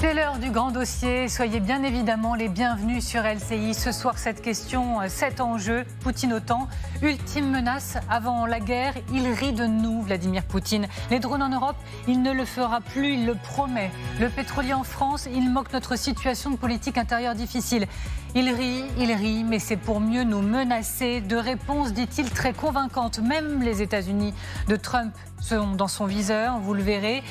C'est l'heure du grand dossier. Soyez bien évidemment les bienvenus sur LCI. Ce soir, cette question, cet enjeu, Poutine-OTAN, ultime menace avant la guerre. Il rit de nous, Vladimir Poutine. Les drones en Europe, il ne le fera plus, il le promet. Le pétrolier en France, il moque notre situation de politique intérieure difficile. Il rit, mais c'est pour mieux nous menacer. De réponses, dit-il, très convaincantes. Même les États-Unis de Trump sont dans son viseur, vous le verrez.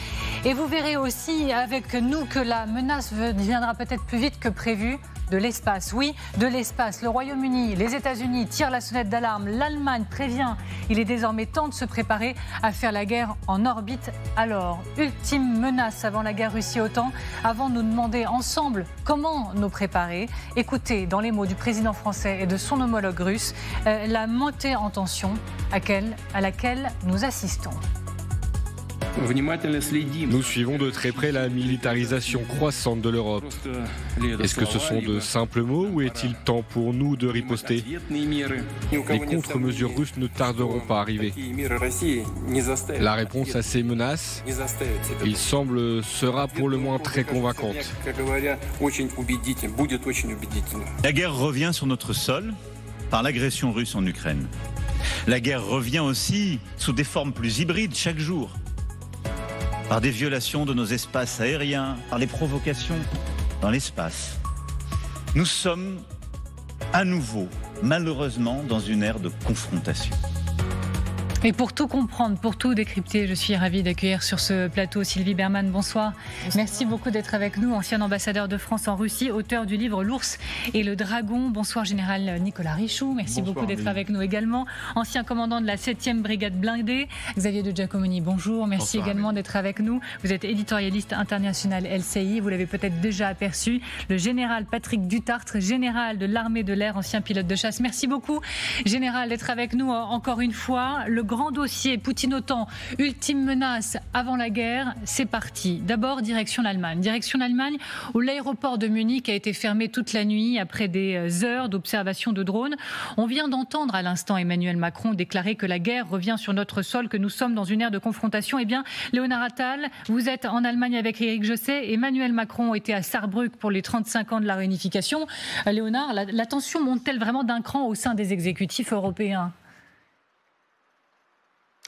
Et vous verrez aussi avec nous que la menace viendra peut-être plus vite que prévu de l'espace. Oui, de l'espace. Le Royaume-Uni, les États-Unis tirent la sonnette d'alarme. L'Allemagne prévient. Il est désormais temps de se préparer à faire la guerre en orbite. Alors, ultime menace avant la guerre Russie-OTAN, avant de nous demander ensemble comment nous préparer. Écoutez, dans les mots du président français et de son homologue russe, la montée en tension à laquelle nous assistons. Nous suivons de très près la militarisation croissante de l'Europe. Est-ce que ce sont de simples mots ou est-il temps pour nous de riposter? Les contre-mesures russes ne tarderont pas à arriver. La réponse à ces menaces, il semble, sera pour le moins très convaincante. La guerre revient sur notre sol par l'agression russe en Ukraine. La guerre revient aussi sous des formes plus hybrides chaque jour. Par des violations de nos espaces aériens, par les provocations dans l'espace. Nous sommes à nouveau, malheureusement, dans une ère de confrontation. Et pour tout comprendre, pour tout décrypter, je suis ravie d'accueillir sur ce plateau Sylvie Bermann. Bonsoir. Merci beaucoup d'être avec nous, ancien ambassadeur de France en Russie, auteur du livre L'ours et le dragon. Bonsoir Général Nicolas Richoux, merci beaucoup d'être avec nous également. Ancien commandant de la 7e brigade blindée, Xavier de Giacomoni, bonjour. Merci également d'être avec nous. Vous êtes éditorialiste international LCI, vous l'avez peut-être déjà aperçu. Le général Patrick Dutartre, général de l'armée de l'air, ancien pilote de chasse. Merci beaucoup Général d'être avec nous encore une fois. Le grand dossier Poutine-OTAN, ultime menace avant la guerre, c'est parti. D'abord, direction l'Allemagne. Direction l'Allemagne où l'aéroport de Munich a été fermé toute la nuit après des heures d'observation de drones. On vient d'entendre à l'instant Emmanuel Macron déclarer que la guerre revient sur notre sol, que nous sommes dans une ère de confrontation. Eh bien, Léonard Attal, vous êtes en Allemagne avec Éric Josset. Emmanuel Macron était à Saarbrück pour les 35 ans de la réunification. Léonard, la tension monte-t-elle vraiment d'un cran au sein des exécutifs européens ?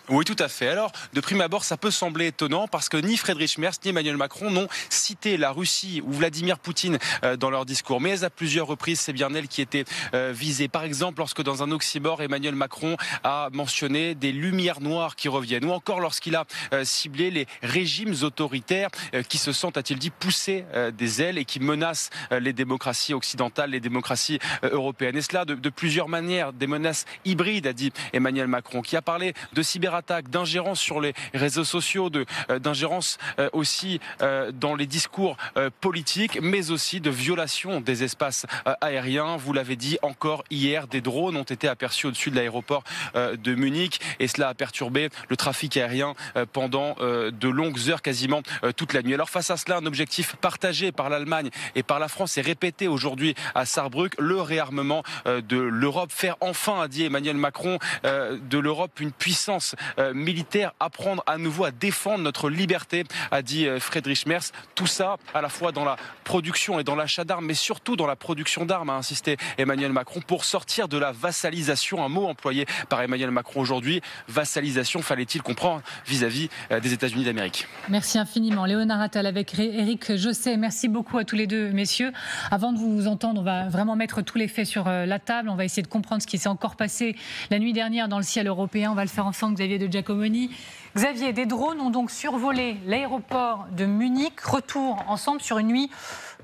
Oui, tout à fait. Alors, de prime abord, ça peut sembler étonnant parce que ni Friedrich Merz ni Emmanuel Macron n'ont cité la Russie ou Vladimir Poutine dans leur discours. Mais à plusieurs reprises, c'est bien elle qui était visée. Par exemple, lorsque dans un oxymore, Emmanuel Macron a mentionné des lumières noires qui reviennent. Ou encore lorsqu'il a ciblé les régimes autoritaires qui se sentent, a-t-il dit, pousser des ailes et qui menacent les démocraties occidentales, les démocraties européennes. Et cela de plusieurs manières, des menaces hybrides, a dit Emmanuel Macron, qui a parlé de cyberattaques, d'ingérence sur les réseaux sociaux, d'ingérence aussi dans les discours politiques, mais aussi de violation des espaces aériens. Vous l'avez dit encore hier, des drones ont été aperçus au-dessus de l'aéroport de Munich et cela a perturbé le trafic aérien pendant de longues heures, quasiment toute la nuit. Alors face à cela, un objectif partagé par l'Allemagne et par la France est répété aujourd'hui à Saarbrück, le réarmement de l'Europe. Faire enfin, a dit Emmanuel Macron, de l'Europe une puissance militaire, apprendre à nouveau à défendre notre liberté, a dit Friedrich Merz. Tout ça à la fois dans la production et dans l'achat d'armes, mais surtout dans la production d'armes, a insisté Emmanuel Macron, pour sortir de la vassalisation, un mot employé par Emmanuel Macron aujourd'hui. Vassalisation, fallait-il comprendre, vis-à-vis des États-Unis d'Amérique. Merci infiniment. Léonard Attal avec Éric Josset. Merci beaucoup à tous les deux, messieurs. Avant de vous entendre, on va vraiment mettre tous les faits sur la table. On va essayer de comprendre ce qui s'est encore passé la nuit dernière dans le ciel européen. On va le faire ensemble, Xavier de Giacomoni. Xavier, des drones ont donc survolé l'aéroport de Munich. Retour ensemble sur une nuit,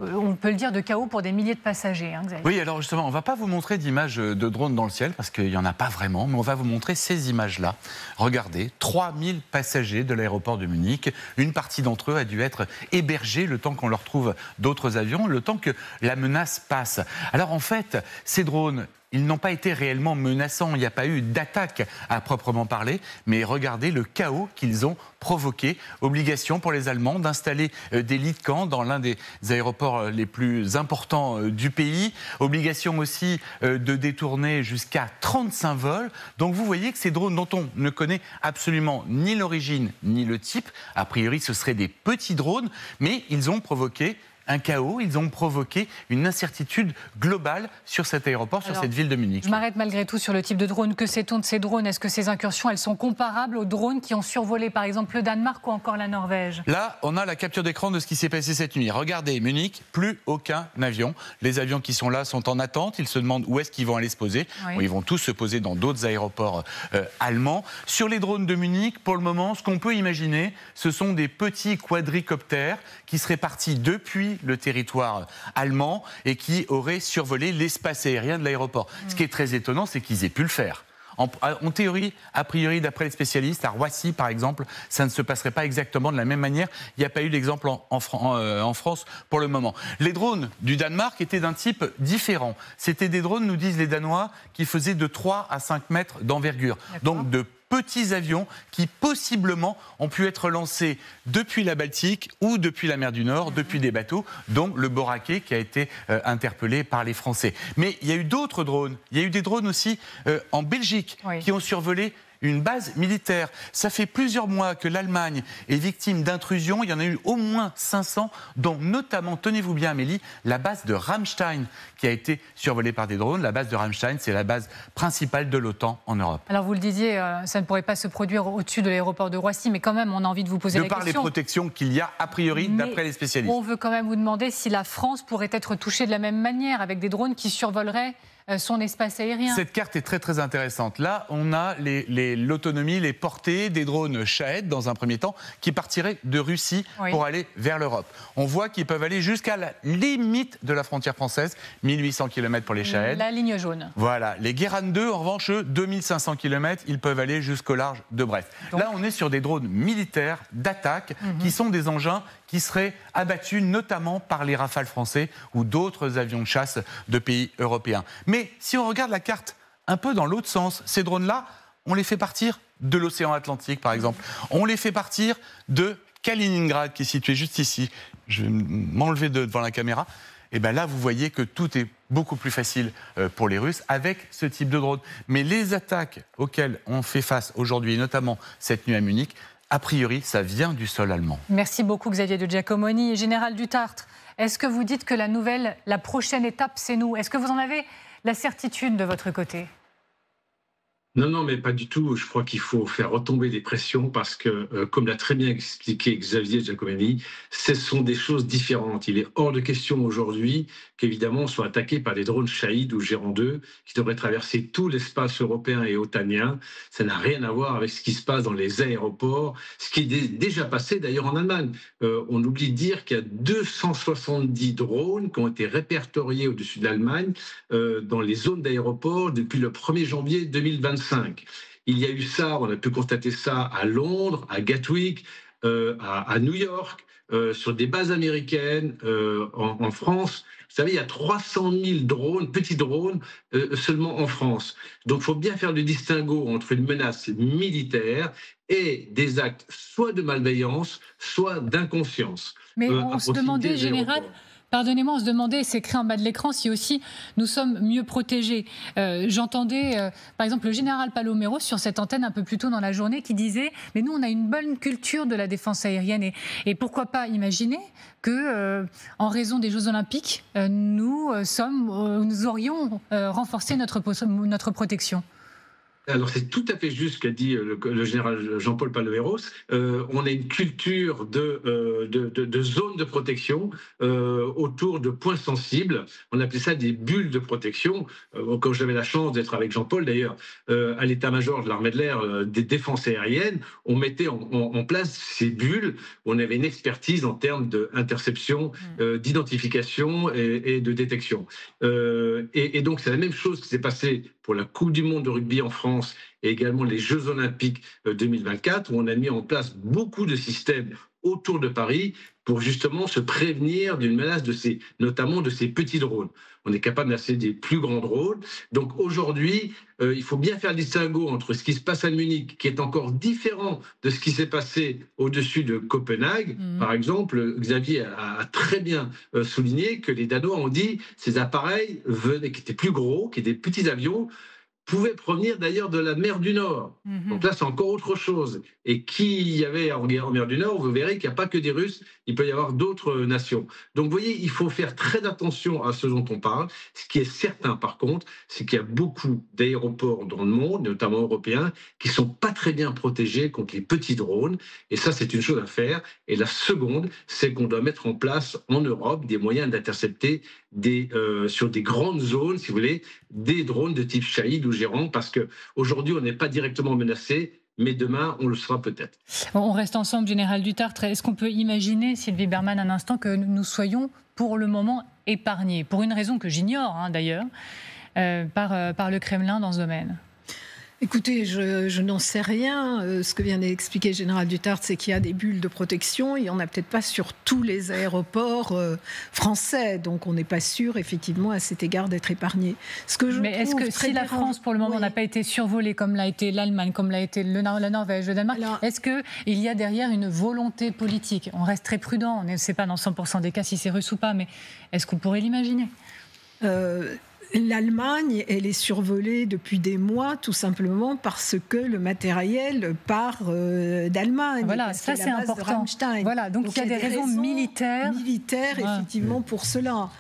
on peut le dire, de chaos pour des milliers de passagers. Xavier. Oui, alors justement, on ne va pas vous montrer d'images de drones dans le ciel parce qu'il n'y en a pas vraiment, mais on va vous montrer ces images-là. Regardez, 3000 passagers de l'aéroport de Munich. Une partie d'entre eux a dû être hébergée le temps qu'on leur trouve d'autres avions, le temps que la menace passe. Alors en fait, ces drones, ils n'ont pas été réellement menaçants, il n'y a pas eu d'attaque à proprement parler, mais regardez le chaos chaos qu'ils ont provoqué. Obligation pour les Allemands d'installer des lits de camp dans l'un des aéroports les plus importants du pays. Obligation aussi de détourner jusqu'à 35 vols. Donc vous voyez que ces drones dont on ne connaît absolument ni l'origine ni le type, a priori ce seraient des petits drones, mais ils ont provoqué un chaos, ils ont provoqué une incertitude globale sur cet aéroport, sur cette ville de Munich. Je m'arrête malgré tout sur le type de drone. Que sait-on de ces drones? Est-ce que ces incursions, elles sont comparables aux drones qui ont survolé par exemple le Danemark ou encore la Norvège? Là, on a la capture d'écran de ce qui s'est passé cette nuit. Regardez, Munich, plus aucun avion. Les avions qui sont là sont en attente. Ils se demandent où est-ce qu'ils vont aller se poser. Oui. Bon, ils vont tous se poser dans d'autres aéroports allemands. Sur les drones de Munich, pour le moment, ce qu'on peut imaginer, ce sont des petits quadricoptères qui seraient partis depuis le territoire allemand et qui auraient survolé l'espace aérien de l'aéroport. Ce qui est très étonnant, c'est qu'ils aient pu le faire. En théorie, a priori, d'après les spécialistes, à Roissy, par exemple, ça ne se passerait pas exactement de la même manière. Il n'y a pas eu d'exemple en France pour le moment. Les drones du Danemark étaient d'un type différent. C'était des drones, nous disent les Danois, qui faisaient de 3 à 5 mètres d'envergure. Donc de petits avions qui possiblement ont pu être lancés depuis la Baltique ou depuis la mer du Nord, depuis des bateaux, dont le Boracay qui a été interpellé par les Français. Mais il y a eu d'autres drones. Il y a eu des drones aussi en Belgique qui ont survolé une base militaire. Ça fait plusieurs mois que l'Allemagne est victime d'intrusions. Il y en a eu au moins 500, dont notamment, tenez-vous bien Amélie, la base de Ramstein qui a été survolée par des drones. La base de Ramstein, c'est la base principale de l'OTAN en Europe. Alors vous le disiez, ça ne pourrait pas se produire au-dessus de l'aéroport de Roissy, mais quand même, on a envie de vous poser la question. De par les protections qu'il y a, a priori, d'après les spécialistes. On veut quand même vous demander si la France pourrait être touchée de la même manière, avec des drones qui survoleraient son espace aérien. Cette carte est très très intéressante. Là, on a l'autonomie, les portées des drones Shahed dans un premier temps qui partiraient de Russie pour aller vers l'Europe. On voit qu'ils peuvent aller jusqu'à la limite de la frontière française, 1800 km pour les Shahed. La ligne jaune. Voilà. Les Guéran 2, en revanche, 2500 km, ils peuvent aller jusqu'au large de Brest. Donc, là, on est sur des drones militaires d'attaque qui sont des engins qui seraient abattus notamment par les Rafales français ou d'autres avions de chasse de pays européens. Mais si on regarde la carte un peu dans l'autre sens, ces drones-là, on les fait partir de l'océan Atlantique, par exemple. On les fait partir de Kaliningrad, qui est situé juste ici. Je vais m'enlever devant la caméra. Et bien là, vous voyez que tout est beaucoup plus facile pour les Russes avec ce type de drone. Mais les attaques auxquelles on fait face aujourd'hui, notamment cette nuit à Munich, a priori, ça vient du sol allemand. Merci beaucoup Xavier de Giacomoni. Général Dutartre, est-ce que vous dites que la prochaine étape, c'est nous? Est-ce que vous en avez la certitude de votre côté? Non, mais pas du tout. Je crois qu'il faut faire retomber les pressions parce que, comme l'a très bien expliqué Xavier Giacomini, ce sont des choses différentes. Il est hors de question aujourd'hui qu'évidemment on soit attaqué par des drones Shahed ou Guéran 2 qui devraient traverser tout l'espace européen et otanien. Ça n'a rien à voir avec ce qui se passe dans les aéroports, ce qui est déjà passé d'ailleurs en Allemagne. On oublie de dire qu'il y a 270 drones qui ont été répertoriés au-dessus de l'Allemagne dans les zones d'aéroport depuis le 1er janvier 2025. Il y a eu ça, on a pu constater ça à Londres, à Gatwick, à New York, sur des bases américaines, en France. Vous savez, il y a 300 000 drones, petits drones, seulement en France. Donc il faut bien faire le distinguo entre une menace militaire et des actes soit de malveillance, soit d'inconscience. Mais on se demandait, Général... Pardonnez-moi, on se demandait, c'est écrit en bas de l'écran, si aussi nous sommes mieux protégés. J'entendais, par exemple, le général Palomero sur cette antenne un peu plus tôt dans la journée qui disait « Mais nous, on a une bonne culture de la défense aérienne. Et pourquoi pas imaginer que, en raison des Jeux Olympiques, nous aurions renforcé notre protection ?» Alors c'est tout à fait juste ce qu'a dit le général Jean-Paul Paloméros. On a une culture de zones de protection autour de points sensibles. On appelait ça des bulles de protection. Quand j'avais la chance d'être avec Jean-Paul d'ailleurs à l'état-major de l'armée de l'air des défenses aériennes, on mettait en place ces bulles. On avait une expertise en termes d'interception, d'identification et de détection. Et donc c'est la même chose qui s'est passée pour la Coupe du Monde de rugby en France et également les Jeux Olympiques 2024, où on a mis en place beaucoup de systèmes autour de Paris pour justement se prévenir d'une menace notamment de ces petits drones. On est capable d'acheter des plus grands drones. Donc aujourd'hui, il faut bien faire le distinguo entre ce qui se passe à Munich, qui est encore différent de ce qui s'est passé au-dessus de Copenhague. Par exemple, Xavier a très bien souligné que les Danois ont dit ces appareils qui étaient plus gros, qui étaient des petits avions, pouvaient provenir d'ailleurs de la mer du Nord. Donc là, c'est encore autre chose. Et qui y avait en mer du Nord, vous verrez qu'il n'y a pas que des Russes, il peut y avoir d'autres nations. Donc vous voyez, il faut faire très attention à ce dont on parle. Ce qui est certain, par contre, c'est qu'il y a beaucoup d'aéroports dans le monde, notamment européens, qui ne sont pas très bien protégés contre les petits drones. Et ça, c'est une chose à faire. Et la seconde, c'est qu'on doit mettre en place en Europe des moyens d'intercepter sur des grandes zones, si vous voulez, des drones de type Shahed ou Gérant, parce qu'aujourd'hui, on n'est pas directement menacé, mais demain, on le sera peut-être. On reste ensemble, Général Dutartre. Est-ce qu'on peut imaginer, Sylvie Bermann, un instant, que nous soyons pour le moment épargnés, pour une raison que j'ignore d'ailleurs, par le Kremlin dans ce domaine? Écoutez, je n'en sais rien. Ce que vient d'expliquer le général Dutartre, c'est qu'il y a des bulles de protection. Il n'y en a peut-être pas sur tous les aéroports français. Donc on n'est pas sûr, effectivement, à cet égard d'être épargné. Mais est-ce que si la France, pour le moment, n'a pas été survolée comme l'a été l'Allemagne, comme l'a été la Norvège, le Danemark, est-ce qu'il y a derrière une volonté politique? On reste très prudent. On ne sait pas dans 100% des cas si c'est russe ou pas, mais est-ce qu'on pourrait l'imaginer? L'Allemagne, elle est survolée depuis des mois, tout simplement parce que le matériel part d'Allemagne. Voilà, ça c'est important. Voilà, donc il y a des raisons militaires. Effectivement, pour cela.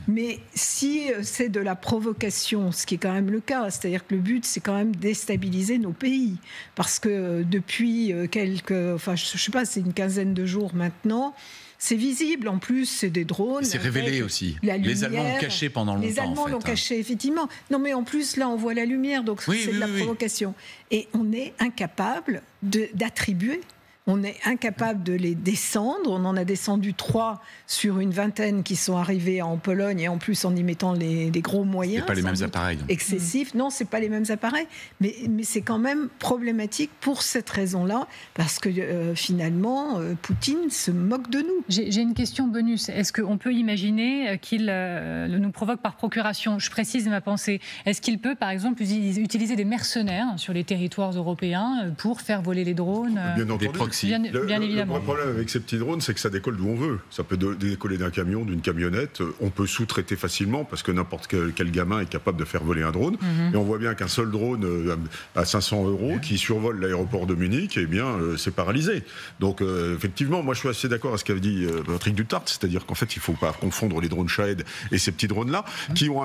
Mais si c'est de la provocation, ce qui est quand même le cas, c'est-à-dire que le but, c'est quand même déstabiliser nos pays. Parce que depuis je sais pas, c'est une quinzaine de jours maintenant, c'est visible, en plus, c'est des drones. C'est révélé aussi. Les Allemands l'ont caché pendant longtemps. Les Allemands l'ont caché, effectivement. Non, mais en plus, là, on voit la lumière, donc c'est de la provocation. Et on est incapable d'attribuer. On est incapable de les descendre. On en a descendu 3 sur une vingtaine qui sont arrivés en Pologne, et en plus en y mettant des gros moyens. C'est pas les mêmes appareils. Excessifs. Non, c'est pas les mêmes appareils. Mais c'est quand même problématique pour cette raison-là, parce que finalement, Poutine se moque de nous. J'ai une question bonus. Est-ce qu'on peut imaginer qu'il nous provoque par procuration? Je précise ma pensée. Est-ce qu'il peut, par exemple, utiliser des mercenaires sur les territoires européens pour faire voler les drones? Bien entendu. Bien évidemment. Le problème avec ces petits drones, c'est que ça décolle d'où on veut. Ça peut décoller d'un camion, d'une camionnette. On peut sous-traiter facilement parce que n'importe quel gamin est capable de faire voler un drone. Et on voit bien qu'un seul drone à 500 € qui survole l'aéroport de Munich, eh bien, c'est paralysé. Donc, effectivement, moi, je suis assez d'accord avec ce qu'avait dit Patrick Dutartre, c'est-à-dire qu'en fait, il ne faut pas confondre les drones Shahed et ces petits drones-là, qui ont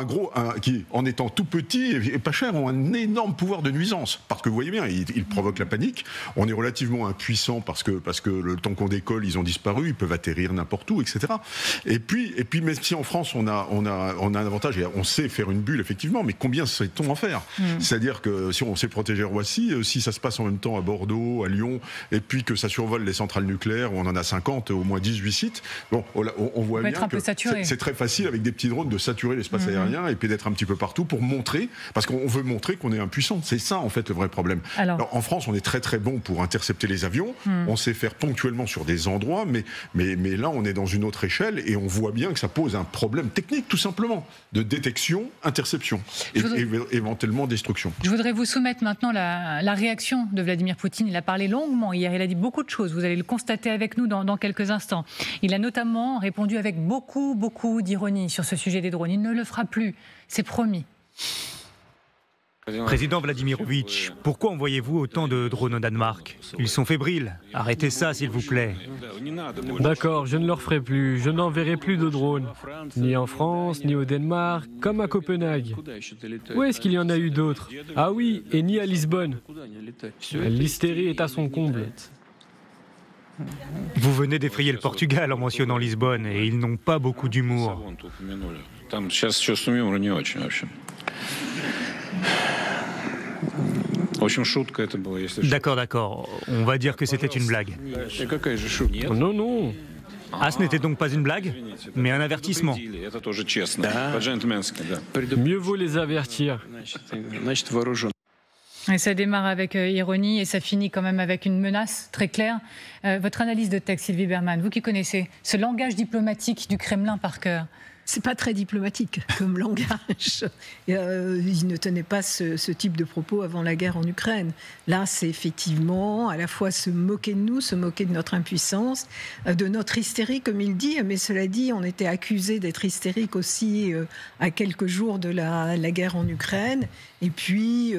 qui, en étant tout petits et pas chers, ont un énorme pouvoir de nuisance. Parce que vous voyez bien, ils provoquent la panique. On est relativement impuissant parce que le temps qu'on décolle, ils ont disparu, ils peuvent atterrir n'importe où, etc. Et puis, même si en France, on a un avantage, et on sait faire une bulle, effectivement, mais combien sait-on en faire? C'est-à-dire que si on sait protéger Roissy, si ça se passe en même temps à Bordeaux, à Lyon, et puis que ça survole les centrales nucléaires, où on en a 50, au moins 18 sites, bon, on voit bien que c'est très facile, avec des petits drones, de saturer l'espace aérien, et puis d'être un petit peu partout pour montrer, parce qu'on veut montrer qu'on est impuissant. C'est ça, en fait, le vrai problème. Alors, en France, on est très très bon pour intercepter les avions. On sait faire ponctuellement sur des endroits, mais là, on est dans une autre échelle et on voit bien que ça pose un problème technique, tout simplement, de détection, interception et éventuellement destruction. Je voudrais vous soumettre maintenant la réaction de Vladimir Poutine. Il a parlé longuement hier, il a dit beaucoup de choses. Vous allez le constater avec nous dans quelques instants. Il a notamment répondu avec beaucoup d'ironie sur ce sujet des drones. Il ne le fera plus, c'est promis. Président Vladimirovitch, pourquoi envoyez-vous autant de drones au Danemark? Ils sont fébriles. Arrêtez ça, s'il vous plaît. D'accord, je ne leur ferai plus. Je n'enverrai plus de drones. Ni en France, ni au Danemark, comme à Copenhague. Où est-ce qu'il y en a eu d'autres? Ah oui, et ni à Lisbonne. L'hystérie est à son comble. Vous venez d'effrayer le Portugal en mentionnant Lisbonne, et ils n'ont pas beaucoup d'humour. D'accord. On va dire que c'était une blague. Non. Ah, ce n'était donc pas une blague, mais un avertissement. Mieux vaut les avertir. Et ça démarre avec ironie et ça finit quand même avec une menace très claire. Votre analyse de texte, Sylvie Bermann, vous qui connaissez ce langage diplomatique du Kremlin par cœur. C'est pas très diplomatique comme langage. Il ne tenait pas ce type de propos avant la guerre en Ukraine. Là, c'est effectivement à la fois se moquer de nous, se moquer de notre impuissance, de notre hystérie, comme il dit. Mais cela dit, on était accusé d'être hystérique aussi à quelques jours de la guerre en Ukraine. Et puis,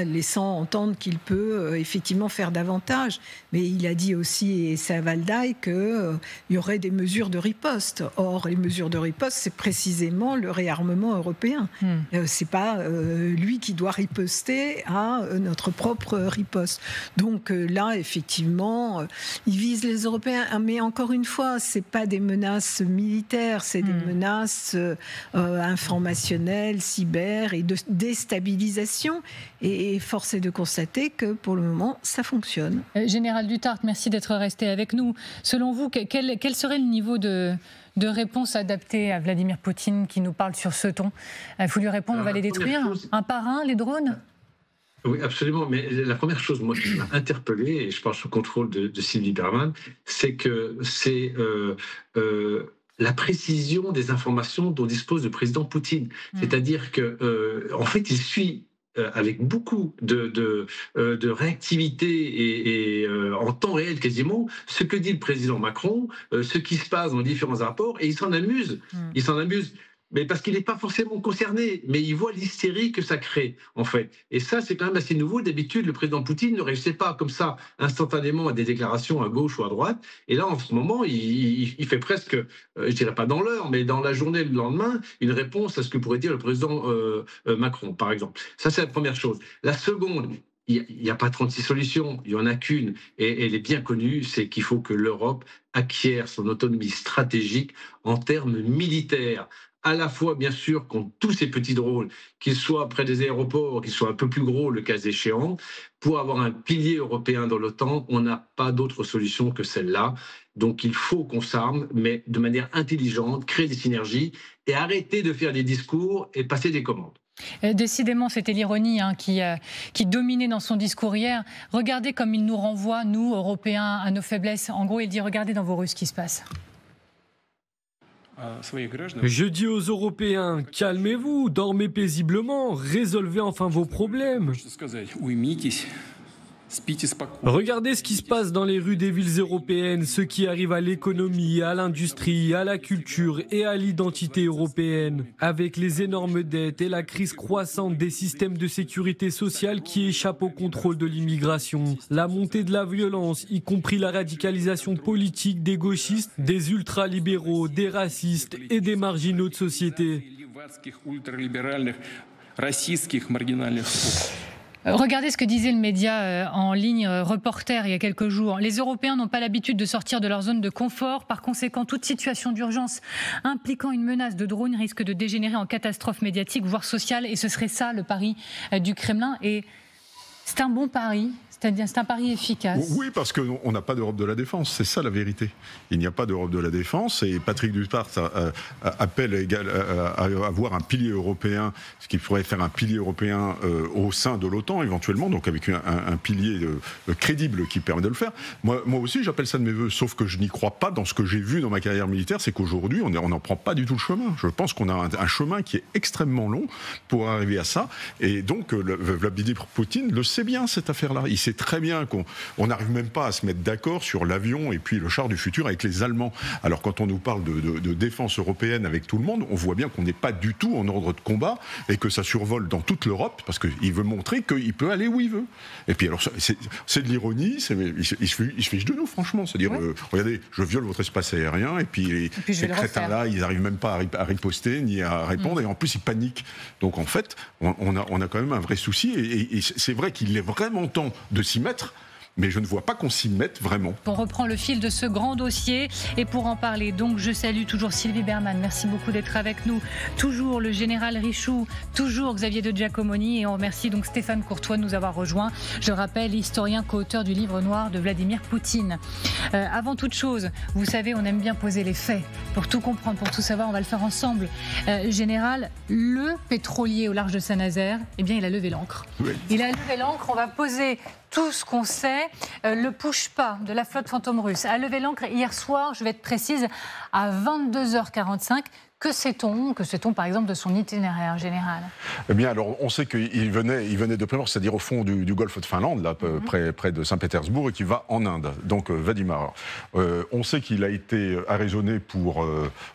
laissant entendre qu'il peut effectivement faire davantage. Mais il a dit aussi, et c'est à Valdai, qu'il y aurait des mesures de riposte. Or, les mesures de riposte, c'est précisément le réarmement européen. C'est pas lui qui doit riposter à notre propre riposte. Donc là, effectivement, il vise les Européens. Mais encore une fois, c'est pas des menaces militaires, c'est des menaces informationnelles, cyber et de déstabilisation. Et force est de constater que pour le moment, ça fonctionne. Général Duthart, merci d'être resté avec nous. Selon vous, quel serait le niveau de réponse adaptée à Vladimir Poutine qui nous parle sur ce ton? Il faut lui répondre, on va les détruire un par un, les drones? Oui, absolument. Mais la première chose, moi, qui m'a interpellé, et je parle sous contrôle de Sylvie Bermann, c'est que c'est la précision des informations dont dispose le président Poutine. C'est-à-dire que, en fait, il suit avec beaucoup de réactivité et en temps réel quasiment, ce que dit le président Macron, ce qui se passe dans différents rapports, et il s'en amuse. Il s'en amuse. Mais parce qu'il n'est pas forcément concerné, mais il voit l'hystérie que ça crée, en fait. Et ça, c'est quand même assez nouveau. D'habitude, le président Poutine ne réagissait pas comme ça, instantanément, à des déclarations à gauche ou à droite. Et là, en ce moment, il fait presque, je dirais pas dans l'heure, mais dans la journée, le lendemain, une réponse à ce que pourrait dire le président Macron, par exemple. Ça, c'est la première chose. La seconde, il n'y a pas 36 solutions, il n'y en a qu'une, et elle est bien connue, c'est qu'il faut que l'Europe acquiert son autonomie stratégique en termes militaires. À la fois, bien sûr, contre tous ces petits drones, qu'ils soient près des aéroports, qu'ils soient un peu plus gros, le cas échéant, pour avoir un pilier européen dans l'OTAN, on n'a pas d'autre solution que celle-là. Donc il faut qu'on s'arme, mais de manière intelligente, créer des synergies et arrêter de faire des discours et passer des commandes. Décidément, c'était l'ironie qui dominait dans son discours hier. Regardez comme il nous renvoie, nous, Européens, à nos faiblesses. En gros, il dit, regardez dans vos rues ce qui se passe. Je dis aux Européens, calmez-vous, dormez paisiblement, résolvez enfin vos problèmes. Regardez ce qui se passe dans les rues des villes européennes, ce qui arrive à l'économie, à l'industrie, à la culture et à l'identité européenne, avec les énormes dettes et la crise croissante des systèmes de sécurité sociale qui échappent au contrôle de l'immigration, la montée de la violence, y compris la radicalisation politique des gauchistes, des ultralibéraux, des racistes et des marginaux de société. Regardez ce que disait le média en ligne Reporter il y a quelques jours. Les Européens n'ont pas l'habitude de sortir de leur zone de confort. Par conséquent, toute situation d'urgence impliquant une menace de drone risque de dégénérer en catastrophe médiatique, voire sociale. Et ce serait ça le pari du Kremlin. Et c'est un bon pari. C'est-à-dire, c'est un pari efficace. Oui, parce qu'on n'a pas d'Europe de la défense, c'est ça la vérité. Il n'y a pas d'Europe de la défense et Patrick Duthart appelle à avoir un pilier européen, ce qui pourrait faire un pilier européen au sein de l'OTAN éventuellement, donc avec un pilier crédible qui permet de le faire. Moi aussi, j'appelle ça de mes voeux, sauf que je n'y crois pas dans ce que j'ai vu dans ma carrière militaire, c'est qu'aujourd'hui, on n'en prend pas du tout le chemin. Je pense qu'on a un chemin qui est extrêmement long pour arriver à ça. Et donc, Vladimir Poutine le sait bien, cette affaire-là. Il sait très bien qu'on n'arrive même pas à se mettre d'accord sur l'avion et puis le char du futur avec les Allemands. Alors quand on nous parle de défense européenne avec tout le monde, on voit bien qu'on n'est pas du tout en ordre de combat et que ça survole dans toute l'Europe parce qu'il veut montrer qu'il peut aller où il veut. Et puis alors c'est de l'ironie, il se fiche de nous franchement. C'est-à-dire, regardez, je viole votre espace aérien et puis ces crétins-là, ils n'arrivent même pas à riposter ni à répondre et en plus ils paniquent. Donc en fait, on a quand même un vrai souci et c'est vrai qu'il est vraiment temps de s'y mettre, mais je ne vois pas qu'on s'y mette vraiment. On reprend le fil de ce grand dossier et pour en parler, donc je salue toujours Sylvie Bermann, merci beaucoup d'être avec nous, toujours le général Richoux, toujours Xavier de Giacomoni et on remercie donc Stéphane Courtois de nous avoir rejoints, je rappelle, historien co-auteur du livre noir de Vladimir Poutine. Avant toute chose, vous savez, on aime bien poser les faits pour tout comprendre, pour tout savoir, on va le faire ensemble. Général, le pétrolier au large de Saint-Nazaire, eh bien il a levé l'ancre. Oui. Il a levé l'ancre, on va poser tout ce qu'on sait. Le push-pas de la flotte fantôme russe a levé l'ancre hier soir, je vais être précise, à 22h45. Que sait-on par exemple de son itinéraire général? Eh bien, alors, on sait qu'il venait de Primorsk, c'est-à-dire au fond du golfe de Finlande, là, près de Saint-Pétersbourg, et qui va en Inde, donc Vladimir. On sait qu'il a été arraisonné pour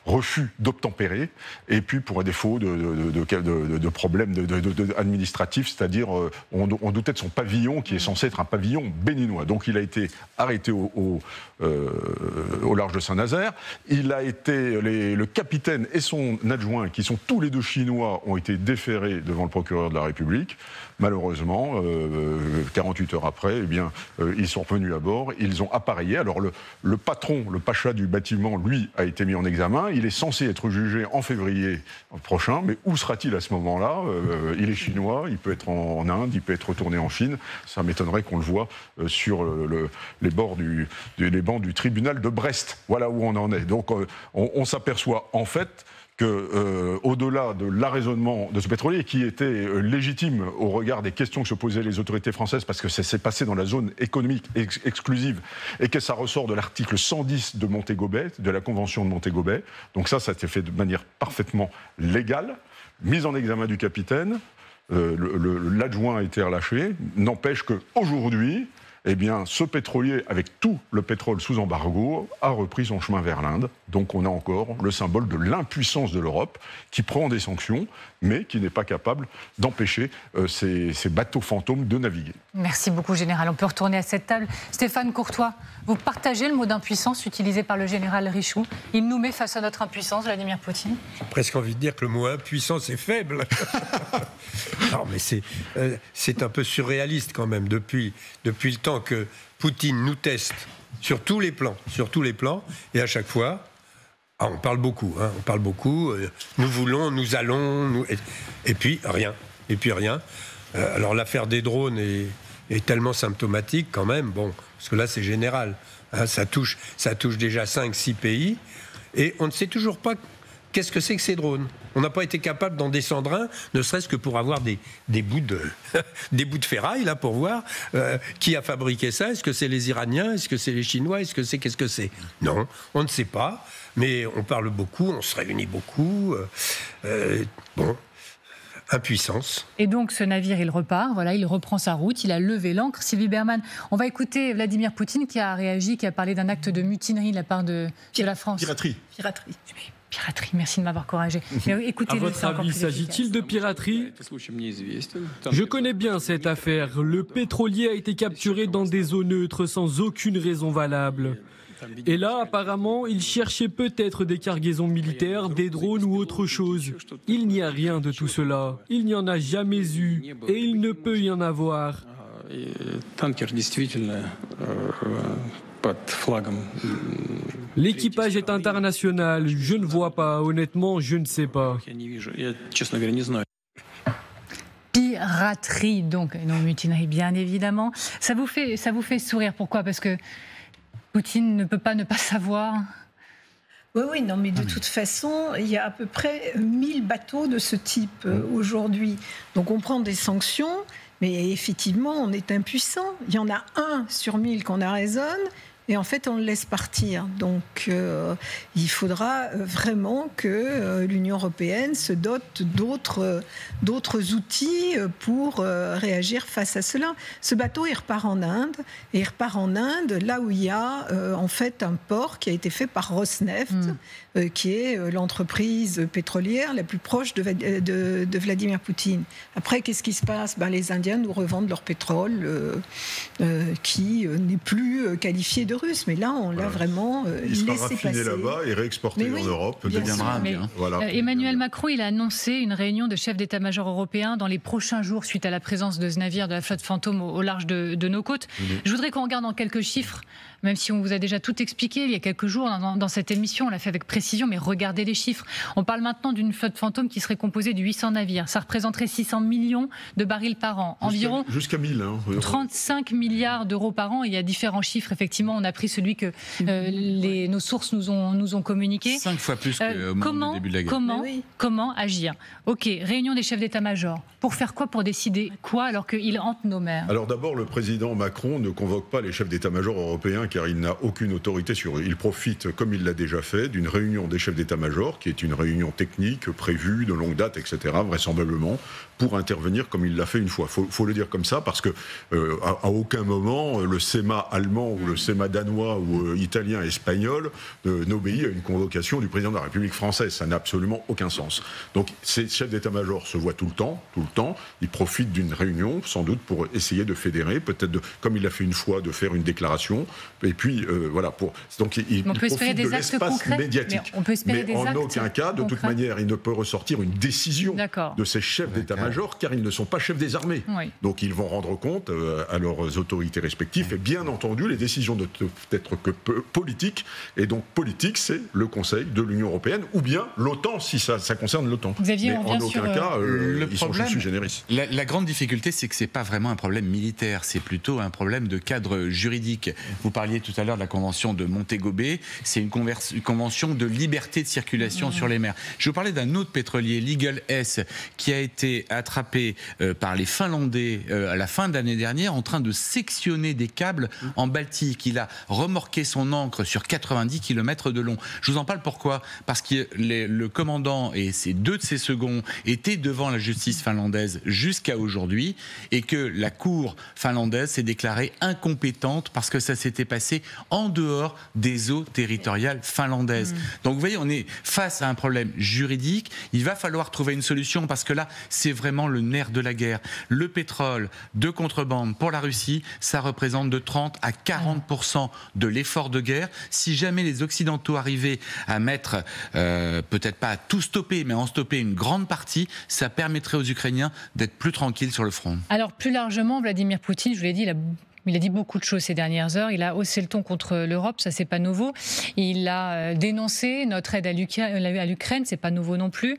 refus d'obtempérer, et puis pour un défaut de problèmes administratifs, c'est-à-dire on doutait de son pavillon, qui est censé être un pavillon béninois. Donc il a été arrêté au large de Saint-Nazaire. Il a été, le capitaine et son adjoint, qui sont tous les deux chinois, ont été déférés devant le procureur de la République. Malheureusement, 48 heures après, eh bien, ils sont revenus à bord, ils ont appareillé. Alors le patron, le pacha du bâtiment, lui, a été mis en examen. Il est censé être jugé en février prochain, mais où sera-t-il à ce moment-là? Il est chinois, il peut être en Inde, il peut être retourné en Chine. Ça m'étonnerait qu'on le voit sur les bancs du tribunal de Brest. Voilà où on en est. Donc on s'aperçoit en fait que, au-delà de l'arraisonnement de ce pétrolier, qui était légitime au regard des questions que se posaient les autorités françaises, parce que ça s'est passé dans la zone économique exclusive, et que ça ressort de l'article 110 de Montego Bay, de la Convention de Montego Bay. Donc ça a été fait de manière parfaitement légale. Mise en examen du capitaine, l'adjoint a été relâché. N'empêche qu'aujourd'hui, eh bien, ce pétrolier, avec tout le pétrole sous embargo, a repris son chemin vers l'Inde. Donc on a encore le symbole de l'impuissance de l'Europe, qui prend des sanctions, mais qui n'est pas capable d'empêcher ces bateaux fantômes de naviguer. Merci beaucoup, Général. On peut retourner à cette table. Stéphane Courtois, vous partagez le mot d'impuissance utilisé par le général Richoux. Il nous met face à notre impuissance, Vladimir Poutine. J'ai presque envie de dire que le mot impuissance est faible. Non, mais c'est un peu surréaliste quand même, depuis le temps que Poutine nous teste sur tous les plans, et à chaque fois, on parle beaucoup, nous voulons, nous allons, et puis rien. Alors l'affaire des drones est tellement symptomatique quand même, parce que là c'est général, ça touche déjà 5-6 pays, et on ne sait toujours pas qu'est-ce que c'est que ces drones. On n'a pas été capable d'en descendre un, ne serait-ce que pour avoir des bouts de ferraille, là, pour voir qui a fabriqué ça. Est-ce que c'est les Iraniens? Est-ce que c'est les Chinois? Qu'est-ce que c'est? Non, on ne sait pas, mais on parle beaucoup, on se réunit beaucoup. Impuissance. Et donc ce navire, il repart, voilà, il reprend sa route, il a levé l'ancre. Sylvie Bermann, on va écouter Vladimir Poutine qui a réagi, qui a parlé d'un acte de mutinerie de la part de la France. Piraterie, merci de m'avoir corrigé. À votre avis, s'agit-il de piraterie? Je connais bien cette affaire. Le pétrolier a été capturé dans des eaux neutres sans aucune raison valable. Et là, apparemment, il cherchait peut-être des cargaisons militaires, des drones ou autre chose. Il n'y a rien de tout cela. Il n'y en a jamais eu. Et il ne peut y en avoir. L'équipage est international. Je ne vois pas. Honnêtement, je ne sais pas. Piraterie, donc, non mutinerie, bien évidemment. Ça vous fait sourire. Pourquoi? Parce que Poutine ne peut pas ne pas savoir. Oui, non, mais de toute façon, il y a à peu près 1000 bateaux de ce type aujourd'hui. Donc on prend des sanctions, mais effectivement, on est impuissant. Il y en a 1 sur 1000 qu'on arraisonne, et en fait, on le laisse partir. Donc il faudra vraiment que l'Union européenne se dote d'autres outils pour réagir face à cela. Ce bateau, il repart en Inde, et il repart en Inde là où il y a en fait un port qui a été fait par Rosneft, qui est l'entreprise pétrolière la plus proche de Vladimir Poutine. Après, qu'est-ce qui se passe? Les Indiens nous revendent leur pétrole qui n'est plus qualifié de russe, mais là, on l'a vraiment il sera laissé raffiné passer. là-bas et réexporté en Europe. Deviendra Mais, voilà. Emmanuel Macron, il a annoncé une réunion de chefs d'état-major européens dans les prochains jours suite à la présence de ce navire de la flotte fantôme au large de nos côtes. Je voudrais qu'on regarde en quelques chiffres, même si on vous a déjà tout expliqué il y a quelques jours dans cette émission, on l'a fait avec précision, mais regardez les chiffres. On parle maintenant d'une flotte fantôme qui serait composée de 800 navires. Ça représenterait 600 millions de barils par an, environ jusqu'à 1000. 35 milliards d'euros par an. Il y a différents chiffres, effectivement. On a pris celui que nos sources nous ont communiqué. 5 fois plus qu'au moment du début de la guerre. Comment agir? Ok, réunion des chefs d'état-major. Pour faire quoi? Pour décider quoi alors qu'il hante nos mers? Alors d'abord, le président Macron ne convoque pas les chefs d'état-major européens car il n'a aucune autorité sur eux. Il profite, comme il l'a déjà fait, d'une réunion des chefs d'état-major, qui est une réunion technique prévue de longue date, etc., vraisemblablement, pour intervenir comme il l'a fait une fois. Faut le dire comme ça, parce que à aucun moment, le SEMA allemand ou le SEMA danois ou italien, espagnol n'obéit à une convocation du président de la République française. Ça n'a absolument aucun sens. Donc ces chefs d'état-major se voient tout le temps. Ils profitent d'une réunion, sans doute, pour essayer de fédérer, peut-être, comme il l'a fait une fois, de faire une déclaration. Et puis, voilà. Donc il profite de l'espace médiatique. Mais en aucun cas, de toute manière, il ne peut ressortir une décision de ces chefs d'état-major, car ils ne sont pas chefs des armées. Oui. Donc ils vont rendre compte à leurs autorités respectives. Et bien entendu, les décisions ne peuvent être que politiques. Et donc politique, c'est le Conseil de l'Union européenne, ou bien l'OTAN, si ça concerne l'OTAN. Xavier, mais en aucun cas, ils sont sui generis. La grande difficulté, c'est que c'est pas vraiment un problème militaire, c'est plutôt un problème de cadre juridique. Vous parliez tout à l'heure de la convention de Montego Bay, c'est une convention de liberté de circulation sur les mers. Je vais vous parler d'un autre pétrolier, l'Eagle S, qui a été attrapé par les Finlandais à la fin de l'année dernière en train de sectionner des câbles en Baltique. Il a remorqué son ancre sur 90 km de long. Je vous en parle pourquoi? Parce que le commandant et deux de ses seconds étaient devant la justice finlandaise jusqu'à aujourd'hui et que la cour finlandaise s'est déclarée incompétente parce que ça s'était passé en dehors des eaux territoriales finlandaises. Donc vous voyez, on est face à un problème juridique. Il va falloir trouver une solution parce que là, c'est vraiment le nerf de la guerre. Le pétrole de contrebande pour la Russie, ça représente de 30 à 40% de l'effort de guerre. Si jamais les Occidentaux arrivaient à mettre, peut-être pas à tout stopper, mais à en stopper une grande partie, ça permettrait aux Ukrainiens d'être plus tranquilles sur le front. Alors plus largement, Vladimir Poutine, je vous l'ai dit, il a dit beaucoup de choses ces dernières heures. Il a haussé le ton contre l'Europe, ça c'est pas nouveau. Il a dénoncé notre aide à l'Ukraine, c'est pas nouveau non plus.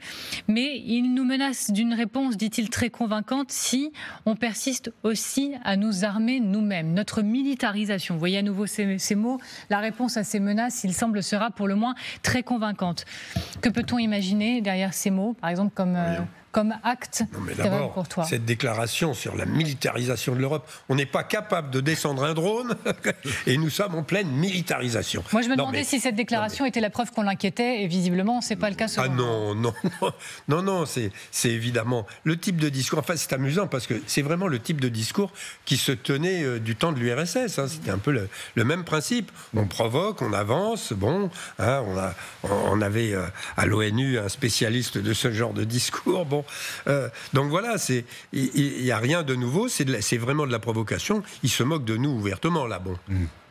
Mais il nous menace d'une réponse, dit-il, très convaincante si on persiste aussi à nous armer nous-mêmes. Notre militarisation, vous voyez à nouveau ces mots, la réponse à ces menaces, il semble, sera pour le moins très convaincante. Que peut-on imaginer derrière ces mots, par exemple comme acte pour toi? Cette déclaration sur la militarisation de l'Europe, on n'est pas capable de descendre un drone et nous sommes en pleine militarisation. Moi, je me demandais si cette déclaration était la preuve qu'on l'inquiétait et visiblement, c'est pas le cas. Non, c'est évidemment le type de discours. Enfin, c'est amusant parce que c'est vraiment le type de discours qui se tenait du temps de l'URSS. C'était un peu le même principe. On provoque, on avance. Bon, on avait à l'ONU un spécialiste de ce genre de discours. Bon. Donc voilà, il n'y a rien de nouveau, c'est vraiment de la provocation. Il se moque de nous ouvertement, là. Bon.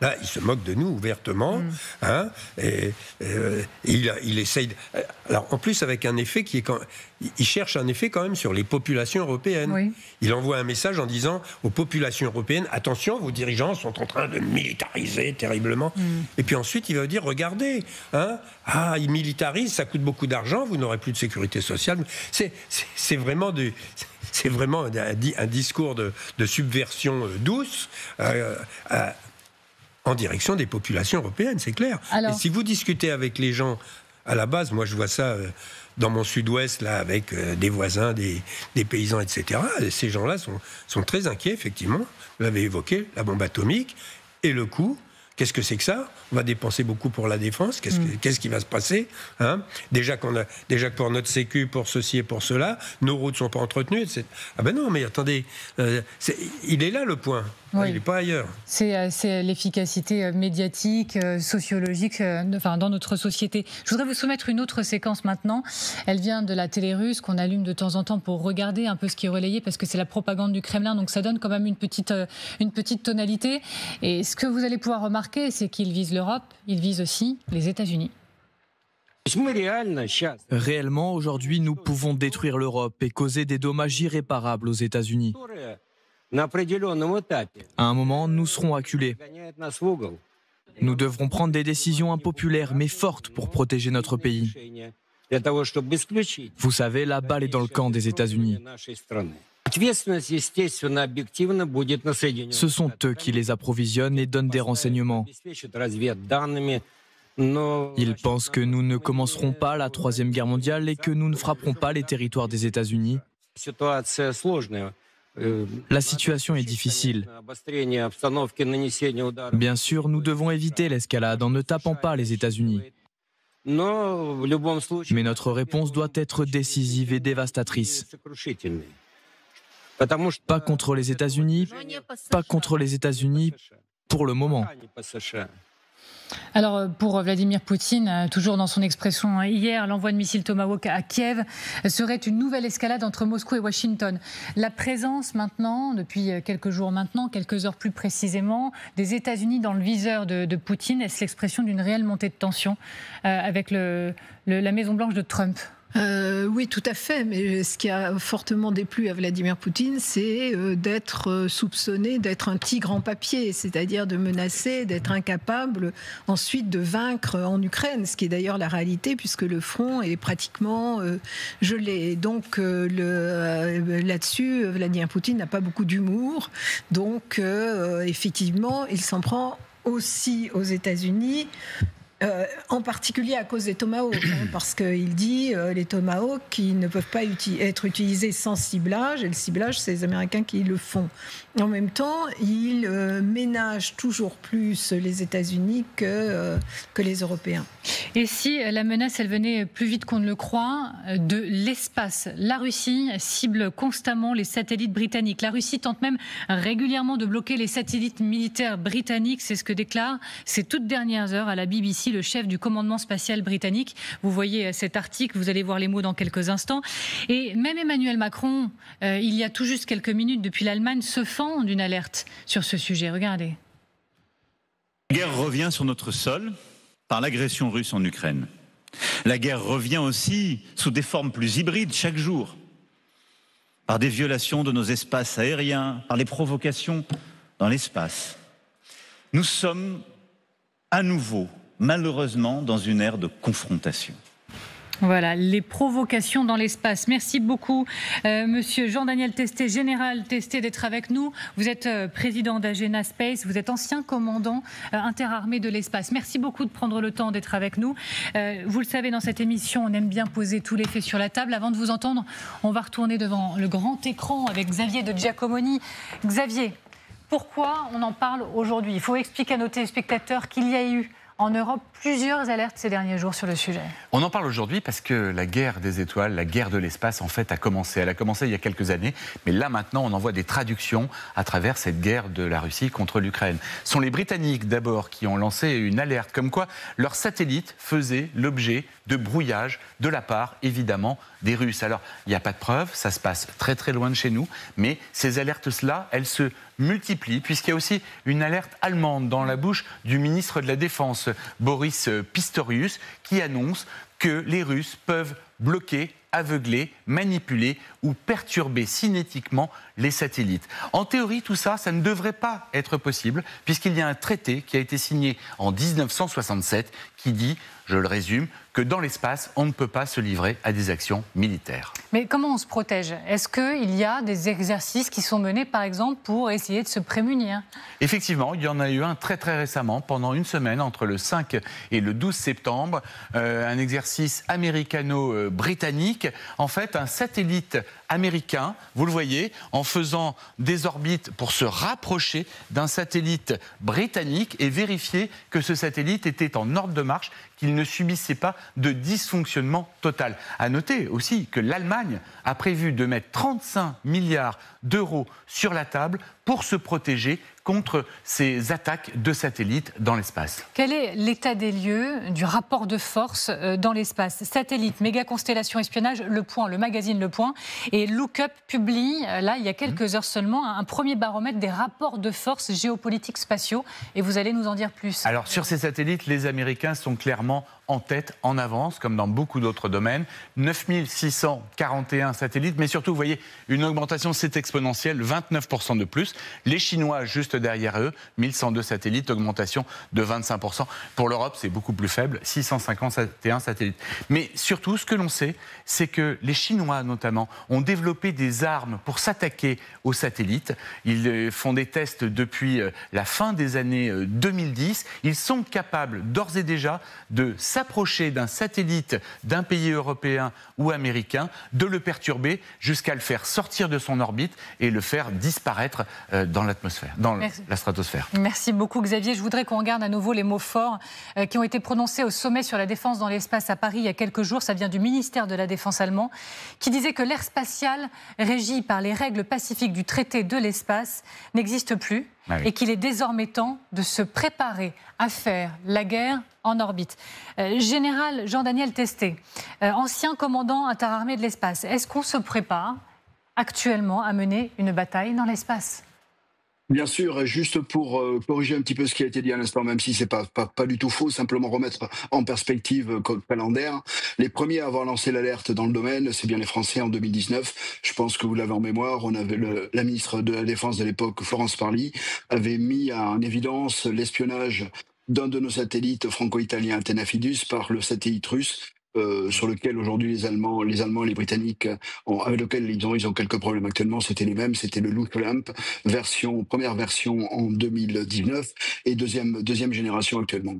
Là, il se moque de nous ouvertement, et il essaye. Alors, en plus, avec un effet qui est il cherche un effet quand même sur les populations européennes. Oui. Il envoie un message en disant aux populations européennes, attention, vos dirigeants sont en train de militariser terriblement. Et puis ensuite, il va dire, regardez, ils militarisent, ça coûte beaucoup d'argent, vous n'aurez plus de sécurité sociale. C'est vraiment un discours de subversion douce. En direction des populations européennes, c'est clair. Alors, et si vous discutez avec les gens, à la base, moi je vois ça dans mon sud-ouest, là, avec des voisins, des paysans, etc. Ces gens-là sont très inquiets, effectivement. Vous l'avez évoqué, la bombe atomique et le coût. Qu'est-ce que c'est que ça? On va dépenser beaucoup pour la défense. Qu'est-ce qui va se passer, déjà que pour notre sécu, pour ceci et pour cela, nos routes ne sont pas entretenues, etc. Ah ben non, mais attendez, il est là le point. Oui. Il n'est pas ailleurs. C'est l'efficacité médiatique, sociologique, dans notre société. Je voudrais vous soumettre une autre séquence maintenant. Elle vient de la télé russe qu'on allume de temps en temps pour regarder un peu ce qui est relayé parce que c'est la propagande du Kremlin, donc ça donne quand même une petite tonalité. Et ce que vous allez pouvoir remarquer, remarqué, c'est qu'il vise l'Europe, il vise aussi les États-Unis. Réellement, aujourd'hui, nous pouvons détruire l'Europe et causer des dommages irréparables aux États-Unis. À un moment, nous serons acculés. Nous devrons prendre des décisions impopulaires mais fortes pour protéger notre pays. Vous savez, la balle est dans le camp des États-Unis. Ce sont eux qui les approvisionnent et donnent des renseignements. Ils pensent que nous ne commencerons pas la Troisième Guerre mondiale et que nous ne frapperons pas les territoires des États-Unis. La situation est difficile. Bien sûr, nous devons éviter l'escalade en ne tapant pas les États-Unis. Mais notre réponse doit être décisive et dévastatrice. Pas contre les États-Unis, pas contre les États-Unis pour le moment. Alors pour Vladimir Poutine, toujours dans son expression hier, l'envoi de missiles Tomahawk à Kiev serait une nouvelle escalade entre Moscou et Washington. La présence maintenant, depuis quelques jours maintenant, quelques heures plus précisément, des États-Unis dans le viseur de Poutine, est-ce l'expression d'une réelle montée de tension avec la Maison-Blanche de Trump ? Oui, tout à fait. Mais ce qui a fortement déplu à Vladimir Poutine, c'est d'être soupçonné d'être un tigre en papier, c'est-à-dire de menacer, d'être incapable ensuite de vaincre en Ukraine, ce qui est d'ailleurs la réalité puisque le front est pratiquement gelé. Donc là-dessus, Vladimir Poutine n'a pas beaucoup d'humour. Donc effectivement, il s'en prend aussi aux États-Unis. En particulier à cause des Tomahawks, parce qu'il dit les Tomahawks qui ne peuvent pas être utilisés sans ciblage, et le ciblage, c'est les Américains qui le font. En même temps, il ménage toujours plus les États-Unis que les Européens. Et si la menace, elle venait plus vite qu'on ne le croit, de l'espace? La Russie cible constamment les satellites britanniques. La Russie tente même régulièrement de bloquer les satellites militaires britanniques. C'est ce que déclare ces toutes dernières heures à la BBC le chef du commandement spatial britannique. Vous voyez cet article, vous allez voir les mots dans quelques instants. Et même Emmanuel Macron, il y a tout juste quelques minutes depuis l'Allemagne, se fend d'une alerte sur ce sujet. Regardez. La guerre revient sur notre sol par l'agression russe en Ukraine. La guerre revient aussi sous des formes plus hybrides chaque jour, par des violations de nos espaces aériens, par les provocations dans l'espace. Nous sommes à nouveau, malheureusement, dans une ère de confrontation. Voilà, les provocations dans l'espace. Merci beaucoup, monsieur Jean-Daniel Testé, général Testé, d'être avec nous. Vous êtes président d'Agena Space, vous êtes ancien commandant interarmé de l'espace. Merci beaucoup de prendre le temps d'être avec nous. Vous le savez, dans cette émission, on aime bien poser tous les faits sur la table. Avant de vous entendre, on va retourner devant le grand écran avec Xavier de Giacomoni. Xavier, pourquoi on en parle aujourd'hui? Il faut expliquer à nos téléspectateurs qu'il y a eu en Europe plusieurs alertes ces derniers jours sur le sujet. On en parle aujourd'hui parce que la guerre des étoiles, la guerre de l'espace, en fait, a commencé. Elle a commencé il y a quelques années, mais là, maintenant, on en voit des traductions à travers cette guerre de la Russie contre l'Ukraine. Ce sont les Britanniques, d'abord, qui ont lancé une alerte, comme quoi leurs satellites faisaient l'objet de brouillage de la part, évidemment, des Russes. Alors, il n'y a pas de preuves, ça se passe très très loin de chez nous, mais ces alertes-là, elles se multiplient, puisqu'il y a aussi une alerte allemande dans la bouche du ministre de la Défense, Boris Pistorius, qui annonce que les Russes peuvent bloquer, aveugler, manipuler ou perturber cinétiquement les satellites. En théorie, tout ça, ça ne devrait pas être possible, puisqu'il y a un traité qui a été signé en 1967 qui dit, je le résume, que dans l'espace, on ne peut pas se livrer à des actions militaires. Mais comment on se protège? Est-ce qu'il y a des exercices qui sont menés, par exemple, pour essayer de se prémunir? Effectivement, il y en a eu un très très récemment, pendant une semaine, entre le 5 et le 12 septembre, un exercice américano-britannique. En fait, un satellite américain, vous le voyez, en faisant des orbites pour se rapprocher d'un satellite britannique et vérifier que ce satellite était en ordre de marche, qu'il ne subissait pas de dysfonctionnement total. À noter aussi que l'Allemagne a prévu de mettre 35 milliards d'euros sur la table pour se protéger contre ces attaques de satellites dans l'espace. Quel est l'état des lieux du rapport de force dans l'espace? Satellite, méga constellation, espionnage, Le Point, le magazine Le Point et Lookup publie, là, il y a quelques heures seulement, un premier baromètre des rapports de force géopolitiques spatiaux. Et vous allez nous en dire plus. Alors, sur ces satellites, les Américains sont clairement en tête, en avance, comme dans beaucoup d'autres domaines. 9641 satellites, mais surtout, vous voyez, une augmentation, c'est exponentielle, 29% de plus. Les Chinois, juste derrière eux, 1102 satellites, augmentation de 25%. Pour l'Europe, c'est beaucoup plus faible, 651 satellites. Mais surtout, ce que l'on sait, c'est que les Chinois, notamment, ont développé des armes pour s'attaquer aux satellites. Ils font des tests depuis la fin des années 2010. Ils sont capables, d'ores et déjà, de s'approcher d'un satellite d'un pays européen ou américain, de le perturber jusqu'à le faire sortir de son orbite et le faire disparaître dans l'atmosphère, dans la stratosphère. Merci beaucoup Xavier. Je voudrais qu'on regarde à nouveau les mots forts qui ont été prononcés au sommet sur la défense dans l'espace à Paris il y a quelques jours. Ça vient du ministère de la Défense allemand qui disait que l'ère spatiale régie par les règles pacifiques du traité de l'espace n'existe plus. Ah oui. Et qu'il est désormais temps de se préparer à faire la guerre en orbite. Général Jean-Daniel Testé, ancien commandant interarmé de l'espace, est-ce qu'on se prépare actuellement à mener une bataille dans l'espace ? Bien sûr, juste pour corriger un petit peu ce qui a été dit à l'instant, même si c'est pas du tout faux, simplement remettre en perspective calendaire. Les premiers à avoir lancé l'alerte dans le domaine, c'est bien les Français en 2019. Je pense que vous l'avez en mémoire. On avait la ministre de la Défense de l'époque, Florence Parly, avait mis en évidence l'espionnage d'un de nos satellites franco-italiens, Athena Fidus, par le satellite russe. Sur lequel aujourd'hui les Allemands et les Britanniques, avec lequel ils ont quelques problèmes actuellement, c'était les mêmes, c'était le Loop-Lamp, première version en 2019 et deuxième génération actuellement.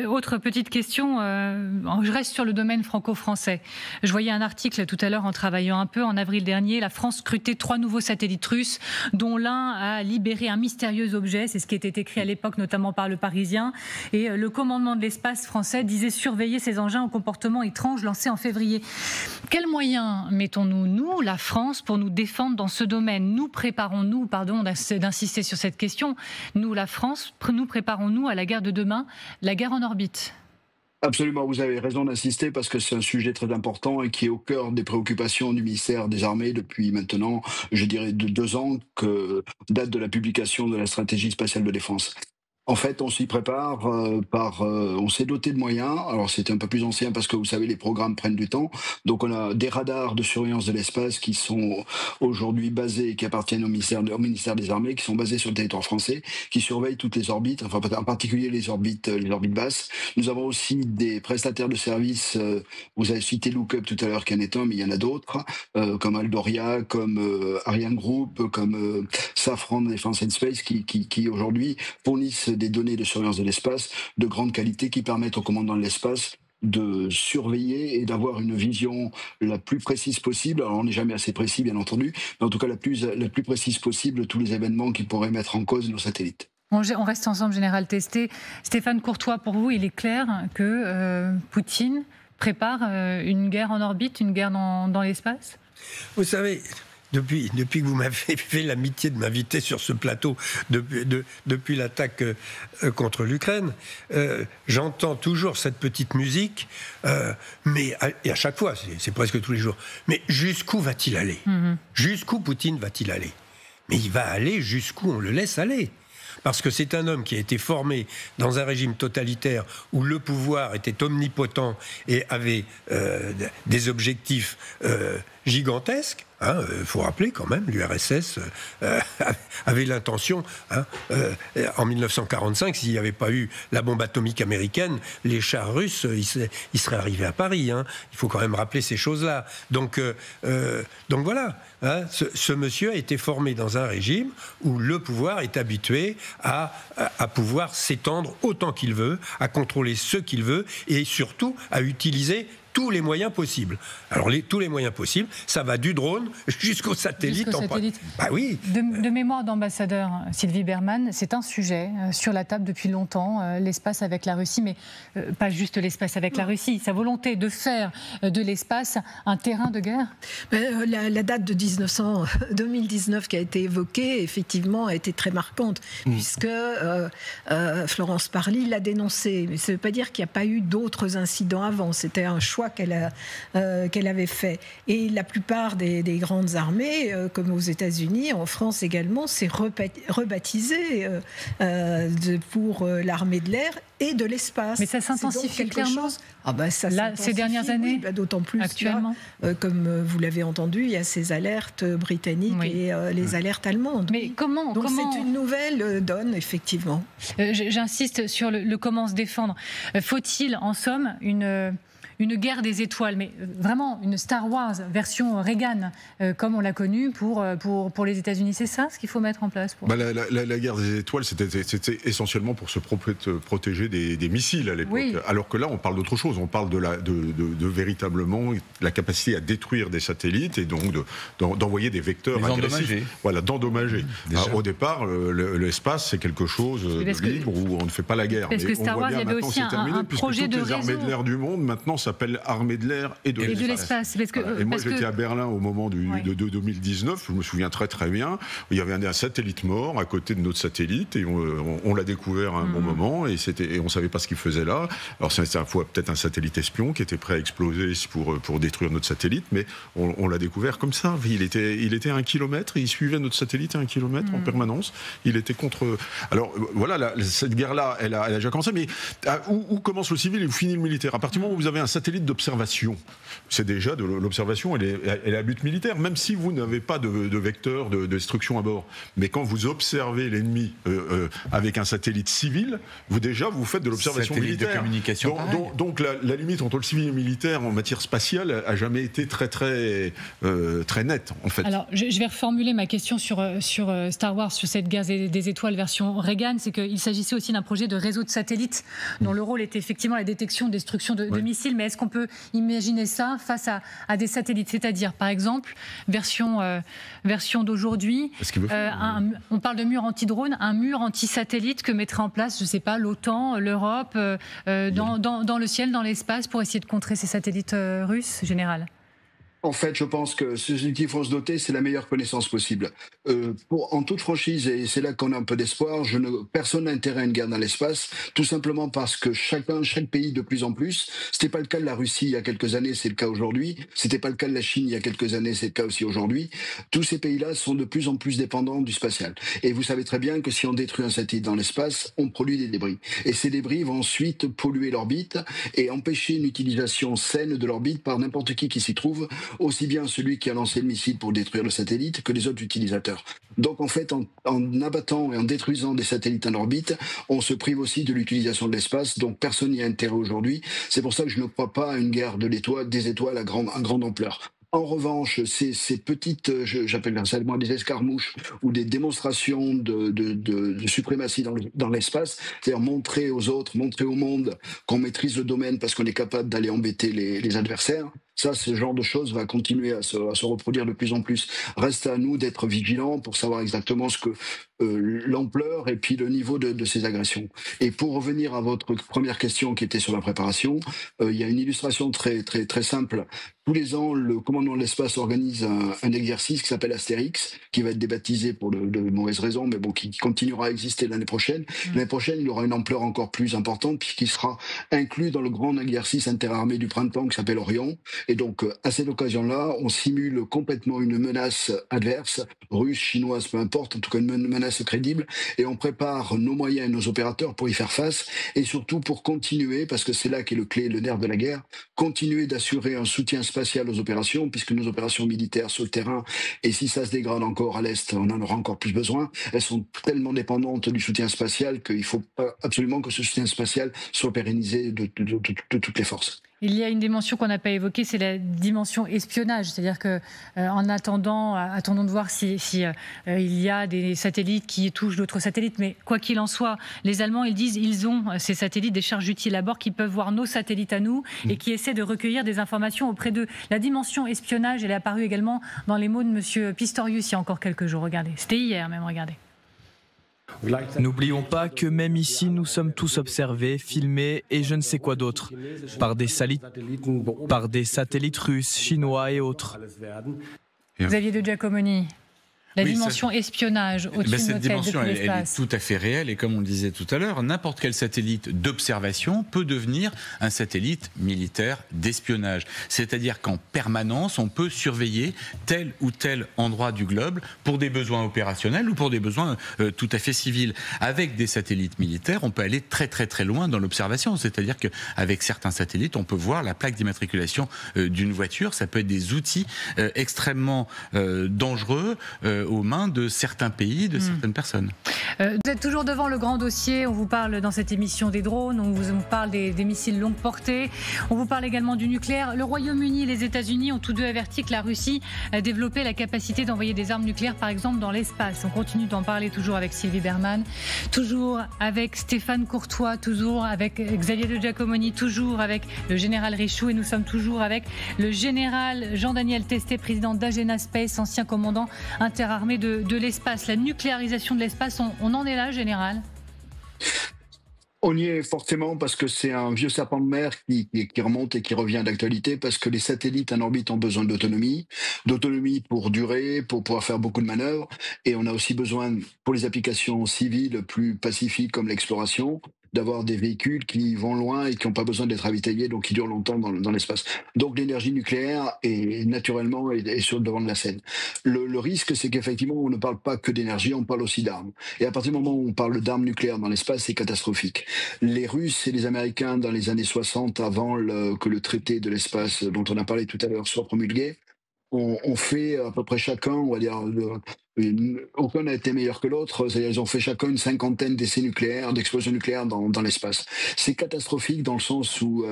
Autre petite question, je reste sur le domaine franco-français. Je voyais un article tout à l'heure en travaillant un peu. En avril dernier, la France scrutait 3 nouveaux satellites russes, dont l'un a libéré un mystérieux objet. C'est ce qui était écrit à l'époque, notamment par Le Parisien. Et le commandement de l'espace français disait surveiller ces engins au comportement étrange lancés en février. Quels moyens mettons-nous, nous, la France, pour nous défendre dans ce domaine? Nous préparons-nous, pardon d'insister sur cette question, nous, la France, nous préparons-nous à la guerre de demain, la guerre en orbite? Absolument, vous avez raison d'insister parce que c'est un sujet très important et qui est au cœur des préoccupations du ministère des Armées depuis maintenant, je dirais, 2 ans, que date de la publication de la stratégie spatiale de défense. En fait, on s'y prépare on s'est doté de moyens. Alors, c'était un peu plus ancien parce que, vous savez, les programmes prennent du temps. Donc, on a des radars de surveillance de l'espace qui sont aujourd'hui basés et qui appartiennent au ministère des Armées, qui sont basés sur le territoire français, qui surveillent toutes les orbites, enfin, en particulier les orbites basses. Nous avons aussi des prestataires de services. Vous avez cité Lookup tout à l'heure, qui en est un, mais il y en a d'autres, comme Aldoria, comme Ariane Group, comme Safran Defense and Space, qui aujourd'hui fournissent des données de surveillance de l'espace de grande qualité qui permettent au commandant de l'espace de surveiller et d'avoir une vision la plus précise possible. Alors on n'est jamais assez précis bien entendu, mais en tout cas la plus précise possible de tous les événements qui pourraient mettre en cause nos satellites. On reste ensemble, Général Testé. Stéphane Courtois, pour vous, il est clair que Poutine prépare une guerre en orbite, une guerre dans l'espace ? Vous savez, depuis que vous m'avez fait l'amitié de m'inviter sur ce plateau, depuis l'attaque contre l'Ukraine, j'entends toujours cette petite musique, et à chaque fois, c'est presque tous les jours. Mais jusqu'où va-t-il aller ? Jusqu'où Poutine va-t-il aller ? Mais il va aller jusqu'où on le laisse aller. Parce que c'est un homme qui a été formé dans un régime totalitaire où le pouvoir était omnipotent et avait des objectifs gigantesques. Il faut rappeler quand même, l'URSS avait l'intention, en 1945, s'il n'y avait pas eu la bombe atomique américaine, les chars russes, ils seraient arrivés à Paris. Il faut quand même rappeler ces choses-là. Donc voilà, ce monsieur a été formé dans un régime où le pouvoir est habitué à pouvoir s'étendre autant qu'il veut, à contrôler ce qu'il veut et surtout à utiliser tous les moyens possibles. Alors tous les moyens possibles, ça va du drone jusqu'au satellite. Bah oui. De mémoire d'ambassadeur Sylvie Bermann, c'est un sujet sur la table depuis longtemps, l'espace avec la Russie, mais pas juste l'espace avec la Russie, sa volonté de faire de l'espace un terrain de guerre. La date de 2019 qui a été évoquée, effectivement, a été très marquante, puisque Florence Parly l'a dénoncé. Mais ça ne veut pas dire qu'il n'y a pas eu d'autres incidents avant. C'était un choix qu'elle avait fait. Et la plupart des grandes armées, comme aux États-Unis, en France également, s'est rebaptisé pour l'armée de l'air et de l'espace. Mais ça s'intensifie clairement ces dernières années, d'autant plus actuellement. Comme vous l'avez entendu, il y a ces alertes britanniques et les alertes allemandes. Mais comment c'est une nouvelle donne, effectivement. J'insiste sur le comment se défendre. Faut-il, en somme, une guerre des étoiles, mais vraiment une Star Wars version Reagan, comme on l'a connue pour les États-Unis. C'est ça ce qu'il faut mettre en place la guerre des étoiles, c'était essentiellement pour se protéger des missiles à l'époque. Oui. Alors que là, on parle d'autre chose. On parle de véritablement la capacité à détruire des satellites et donc d'envoyer des vecteurs agressifs. Voilà, d'endommager. Au départ, l'espace, c'est quelque chose de libre où on ne fait pas la guerre. Parce que Star Wars, il y avait aussi un projet de réseau. Les armées de l'air du monde, maintenant, s'appelle armée de l'air et de l'espace. Et moi, j'étais à Berlin au moment de 2019, je me souviens très très bien, il y avait un satellite mort à côté de notre satellite et on l'a découvert à un bon moment et on ne savait pas ce qu'il faisait là. Alors c'est peut-être un satellite espion qui était prêt à exploser pour détruire notre satellite, mais on l'a découvert comme ça. Il était à 1 kilomètre, il suivait notre satellite à 1 kilomètre en permanence. Il était contre... Alors voilà, cette guerre-là, elle a déjà commencé, mais où commence le civil et où finit le militaire? À partir du moment où vous avez un satellite d'observation, c'est déjà de l'observation, elle est à but militaire, même si vous n'avez pas de vecteur de destruction à bord. Mais quand vous observez l'ennemi avec un satellite civil, vous faites de l'observation militaire. De communication donc la limite entre le civil et le militaire en matière spatiale a jamais été très nette, en fait. Alors, je vais reformuler ma question sur Star Wars, sur cette guerre des étoiles version Reagan, c'est qu'il s'agissait aussi d'un projet de réseau de satellites dont le rôle était effectivement la détection, destruction de missiles. Mais est-ce qu'on peut imaginer ça face à des satellites? C'est-à-dire, par exemple, version d'aujourd'hui, on parle de mur anti-drone, un mur anti-satellite que mettrait en place, je ne sais pas, l'OTAN, l'Europe, dans le ciel, dans l'espace, pour essayer de contrer ces satellites russes, général. En fait, je pense que ce qu'il faut se doter, c'est la meilleure connaissance possible. En toute franchise, et c'est là qu'on a un peu d'espoir, personne n'a intérêt à une guerre dans l'espace, tout simplement parce que chaque pays de plus en plus, c'était pas le cas de la Russie il y a quelques années, c'est le cas aujourd'hui, c'était pas le cas de la Chine il y a quelques années, c'est le cas aussi aujourd'hui. Tous ces pays-là sont de plus en plus dépendants du spatial. Et vous savez très bien que si on détruit un satellite dans l'espace, on produit des débris. Et ces débris vont ensuite polluer l'orbite et empêcher une utilisation saine de l'orbite par n'importe qui s'y trouve, aussi bien celui qui a lancé le missile pour détruire le satellite que les autres utilisateurs. Donc en fait, en abattant et en détruisant des satellites en orbite, on se prive aussi de l'utilisation de l'espace, donc personne n'y a intérêt aujourd'hui. C'est pour ça que je ne crois pas à une guerre des étoiles à grande ampleur. En revanche, ces petites, j'appelle ça des escarmouches ou des démonstrations de suprématie dans l'espace, c'est-à-dire montrer aux autres, montrer au monde qu'on maîtrise le domaine parce qu'on est capable d'aller embêter les adversaires. Ça, ce genre de choses va continuer à se reproduire de plus en plus. Reste à nous d'être vigilants pour savoir exactement l'ampleur et puis le niveau de ces agressions. Et pour revenir à votre première question qui était sur la préparation, il y a une illustration très très très simple. Tous les ans, le commandement de l'espace organise un exercice qui s'appelle Astérix, qui va être débaptisé pour de mauvaises raisons, mais bon, qui continuera à exister l'année prochaine. L'année prochaine, il aura une ampleur encore plus importante puisqu'il sera inclus dans le grand exercice interarmé du printemps qui s'appelle Orion. Et donc, à cette occasion-là, on simule complètement une menace adverse, russe, chinoise, peu importe, en tout cas une menace crédible, et on prépare nos moyens et nos opérateurs pour y faire face, et surtout pour continuer, parce que c'est là qu'est le nerf de la guerre, continuer d'assurer un soutien spatial aux opérations, puisque nos opérations militaires sur le terrain, et si ça se dégrade encore à l'Est, on en aura encore plus besoin, elles sont tellement dépendantes du soutien spatial qu'il faut absolument que ce soutien spatial soit pérennisé de toutes les forces. Il y a une dimension qu'on n'a pas évoquée, c'est la dimension espionnage. C'est-à-dire qu'en attendant, attendons de voir si il y a des satellites qui touchent d'autres satellites. Mais quoi qu'il en soit, les Allemands, ils disent ils ont ces satellites, des charges utiles à bord qui peuvent voir nos satellites à nous et qui essaient de recueillir des informations auprès d'eux. La dimension espionnage, elle est apparue également dans les mots de M. Pistorius il y a encore quelques jours. Regardez, c'était hier même, regardez. N'oublions pas que même ici, nous sommes tous observés, filmés et je ne sais quoi d'autre, par des satellites russes, chinois et autres. Xavier de Giacomoni. La dimension espionnage au-dessus de nos têtes. Cette dimension, elle est tout à fait réelle. Et comme on le disait tout à l'heure, n'importe quel satellite d'observation peut devenir un satellite militaire d'espionnage. C'est-à-dire qu'en permanence, on peut surveiller tel ou tel endroit du globe pour des besoins opérationnels ou pour des besoins tout à fait civils. Avec des satellites militaires, on peut aller très très très loin dans l'observation. C'est-à-dire qu'avec certains satellites, on peut voir la plaque d'immatriculation d'une voiture. Ça peut être des outils extrêmement dangereux aux mains de certains pays, de certaines personnes. Vous êtes toujours devant le grand dossier. On vous parle dans cette émission des drones, on vous parle des missiles longue portée, on vous parle également du nucléaire. Le Royaume-Uni et les États-Unis ont tous deux averti que la Russie développait la capacité d'envoyer des armes nucléaires, par exemple, dans l'espace. On continue d'en parler toujours avec Sylvie Bermann, toujours avec Stéphane Courtois, toujours avec Xavier de Giacomoni, toujours avec le général Richoux, et nous sommes toujours avec le général Jean-Daniel Testé, président d'Agena Space, ancien commandant interarmé de l'espace. La nucléarisation de l'espace, on en est là, général ? On y est forcément parce que c'est un vieux serpent de mer qui remonte et qui revient d'actualité, parce que les satellites en orbite ont besoin d'autonomie pour durer, pour pouvoir faire beaucoup de manœuvres, et on a aussi besoin, pour les applications civiles plus pacifiques comme l'exploration, d'avoir des véhicules qui vont loin et qui n'ont pas besoin d'être ravitaillés, donc qui durent longtemps dans l'espace. Donc l'énergie nucléaire est naturellement sur le devant de la scène. Le risque, c'est qu'effectivement, on ne parle pas que d'énergie, on parle aussi d'armes. Et à partir du moment où on parle d'armes nucléaires dans l'espace, c'est catastrophique. Les Russes et les Américains, dans les années 60, avant que le traité de l'espace dont on a parlé tout à l'heure soit promulgué, ont fait à peu près chacun, on va dire, aucun n'a été meilleur que l'autre. C'est-à-dire, ils ont fait chacun une 50aine d'essais nucléaires, d'explosions nucléaires dans l'espace. C'est catastrophique dans le sens où,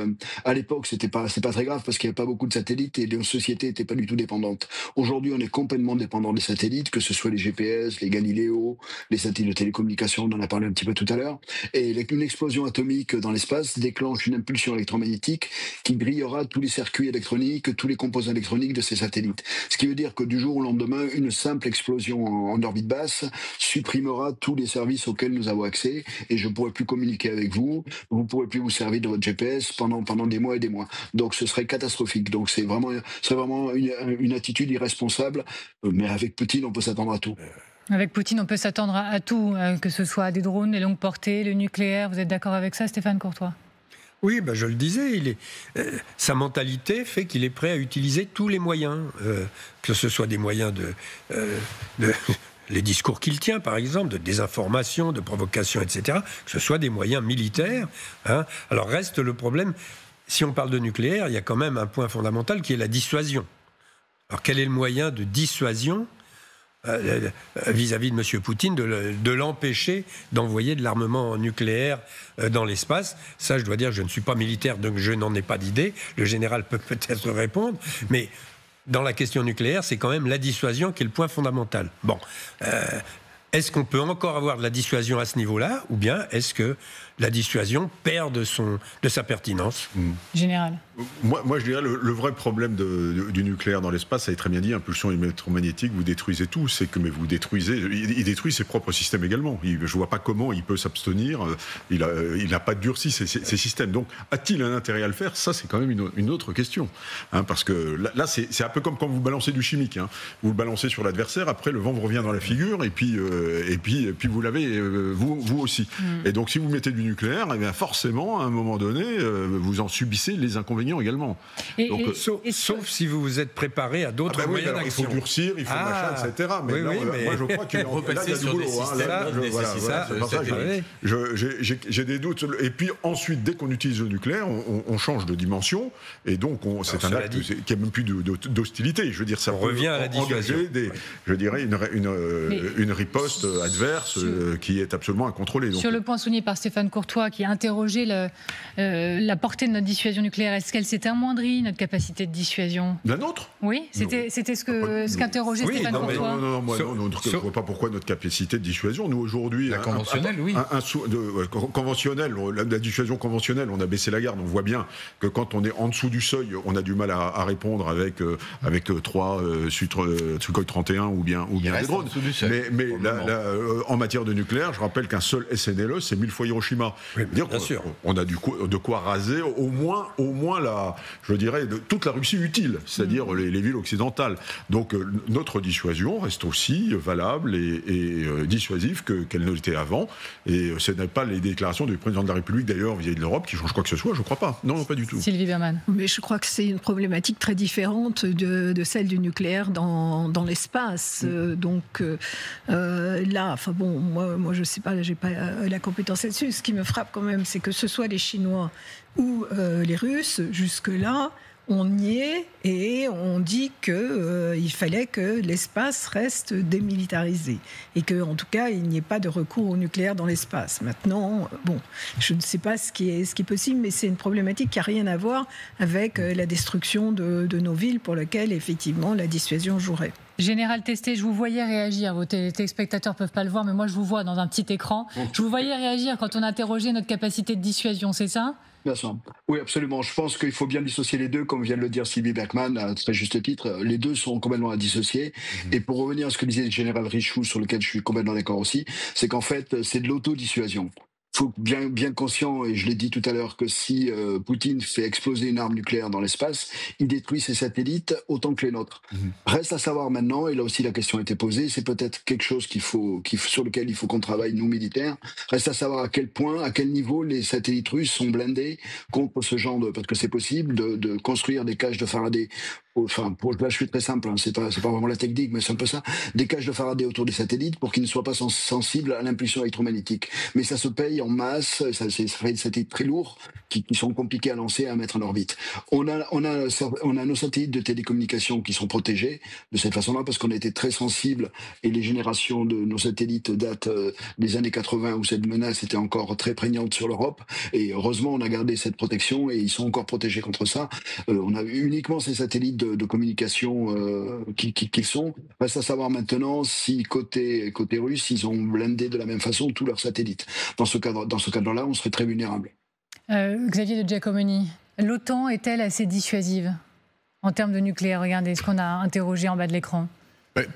à l'époque, c'est pas très grave parce qu'il n'y avait pas beaucoup de satellites et les sociétés n'étaient pas du tout dépendantes. Aujourd'hui, on est complètement dépendant des satellites, que ce soit les GPS, les Galileo, les satellites de télécommunication, on en a parlé un petit peu tout à l'heure. Et une explosion atomique dans l'espace déclenche une impulsion électromagnétique qui grillera tous les circuits électroniques, tous les composants électroniques de ces satellites. Ce qui veut dire que du jour au lendemain, une simple explosion en orbite basse supprimera tous les services auxquels nous avons accès, et je ne pourrai plus communiquer avec vous, vous ne pourrez plus vous servir de votre GPS pendant des mois et des mois. Donc ce serait catastrophique. Donc c'est vraiment une attitude irresponsable, mais avec Poutine, on peut s'attendre à tout. Avec Poutine, on peut s'attendre à tout, que ce soit des drones, les longues portées, le nucléaire. Vous êtes d'accord avec ça, Stéphane Courtois ? Oui, je le disais, sa mentalité fait qu'il est prêt à utiliser tous les moyens, que ce soit des moyens les discours qu'il tient, par exemple, de désinformation, de provocation, etc., que ce soit des moyens militaires. Alors reste le problème, si on parle de nucléaire, il y a quand même un point fondamental qui est la dissuasion. Alors quel est le moyen de dissuasion vis-à-vis de M. Poutine, de l'empêcher d'envoyer de l'armement nucléaire dans l'espace? Ça, je dois dire, je ne suis pas militaire, donc je n'en ai pas d'idée. Le général peut peut-être répondre, mais dans la question nucléaire, c'est quand même la dissuasion qui est le point fondamental. Bon, est-ce qu'on peut encore avoir de la dissuasion à ce niveau-là, ou bien est-ce que la dissuasion perd de sa pertinence? Général. Moi, je dirais le vrai problème du nucléaire dans l'espace, ça est très bien dit, impulsion électromagnétique, vous détruisez tout, c'est que il détruit ses propres systèmes également. Je ne vois pas comment il peut s'abstenir, il n'a pas durci ses systèmes. Donc, a-t-il un intérêt à le faire? Ça, c'est quand même une autre question. Parce que là, c'est un peu comme quand vous balancez du chimique. Vous le balancez sur l'adversaire, après le vent vous revient dans la figure, et puis vous l'avez vous aussi. Et donc, si vous mettez du nucléaire, eh bien forcément, à un moment donné, vous en subissez les inconvénients également. Sauf si vous vous êtes préparé à d'autres moyens d'action. Il faut durcir, il faut machin, etc. Mais, moi, je crois qu'il y a du boulot. J'ai des doutes. Et puis ensuite, dès qu'on utilise le nucléaire, on change de dimension. Et donc, c'est un acte qui n'a même plus d'hostilité. Je veux dire, ça revient à la dissuasion. Je dirais une riposte riposte adverse qui est absolument incontrôlée. Donc, sur le point souligné par Stéphane Courtois, qui a interrogé la portée de notre dissuasion nucléaire, est-ce qu'elle s'est amoindrie, notre capacité de dissuasion? La nôtre? Oui, c'était ce qu'interrogeait Stéphane Courtois. Non, je ne vois pas pourquoi notre capacité de dissuasion. Nous, aujourd'hui... La conventionnelle, oui. Conventionnelle, la dissuasion conventionnelle, on a baissé la garde. On voit bien que quand on est en dessous du seuil, on a du mal à répondre avec 3 Sukhoi 31 ou bien des drones. Mais en matière de nucléaire, je rappelle qu'un seul SNLE, c'est 1000 fois Hiroshima. Oui, bien sûr. On a de quoi raser au moins toute la Russie utile, c'est-à-dire les villes occidentales. Donc notre dissuasion reste aussi valable et dissuasive qu'elle ne l'était avant. Et ce n'est pas les déclarations du président de la République, d'ailleurs, vis-à-vis de l'Europe, qui changent quoi que ce soit, je ne crois pas. Non, pas du tout. Sylvie Bermann. Mais je crois que c'est une problématique très différente de celle du nucléaire dans l'espace. Donc là, enfin bon, moi je ne sais pas, j'ai pas la compétence là-dessus. Ce qui me frappe quand même, c'est que ce soit les Chinois ou les Russes, jusque-là, on y est et on dit qu'il fallait que l'espace reste démilitarisé et qu'en tout cas, il n'y ait pas de recours au nucléaire dans l'espace. Maintenant, je ne sais pas ce qui est possible, mais c'est une problématique qui n'a rien à voir avec la destruction de nos villes pour laquelle, effectivement, la dissuasion jouerait. Général Testé, je vous voyais réagir. Vos téléspectateurs ne peuvent pas le voir, mais moi, je vous vois dans un petit écran. Je vous voyais réagir quand on interrogeait notre capacité de dissuasion, c'est ça ? Bien sûr. Oui, absolument. Je pense qu'il faut bien dissocier les deux, comme vient de le dire Sylvie Berkman, à très juste titre. Les deux sont complètement à dissocier. Et pour revenir à ce que disait le général Richoux, sur lequel je suis complètement d'accord aussi, c'est qu'en fait, c'est de l'autodissuasion. Il faut bien conscient, et je l'ai dit tout à l'heure, que si Poutine fait exploser une arme nucléaire dans l'espace, il détruit ses satellites autant que les nôtres. Reste à savoir maintenant, et là aussi la question a été posée, c'est peut-être quelque chose sur lequel il faut qu'on travaille, nous militaires. Reste à savoir à quel point, à quel niveau les satellites russes sont blindés contre ce genre parce que c'est possible de construire des cages de Faraday. Là, je suis très simple, c'est pas vraiment la technique, mais c'est un peu ça. Des cages de Faraday autour des satellites pour qu'ils ne soient pas sensibles à l'impulsion électromagnétique. Mais ça se paye en masse, ça fait des satellites très lourds qui sont compliqués à lancer et à mettre en orbite. On a nos satellites de télécommunications qui sont protégés de cette façon-là parce qu'on a été très sensibles et les générations de nos satellites datent des années 80 où cette menace était encore très prégnante sur l'Europe. Et heureusement, on a gardé cette protection et ils sont encore protégés contre ça. On a uniquement ces satellites de communication qu'ils sont. Reste à savoir maintenant si côté russe, ils ont blindé de la même façon tous leurs satellites. Dans ce cadre-là, on serait très vulnérable. Xavier de Giacomoni, l'OTAN est-elle assez dissuasive en termes de nucléaire? Regardez ce qu'on a interrogé en bas de l'écran.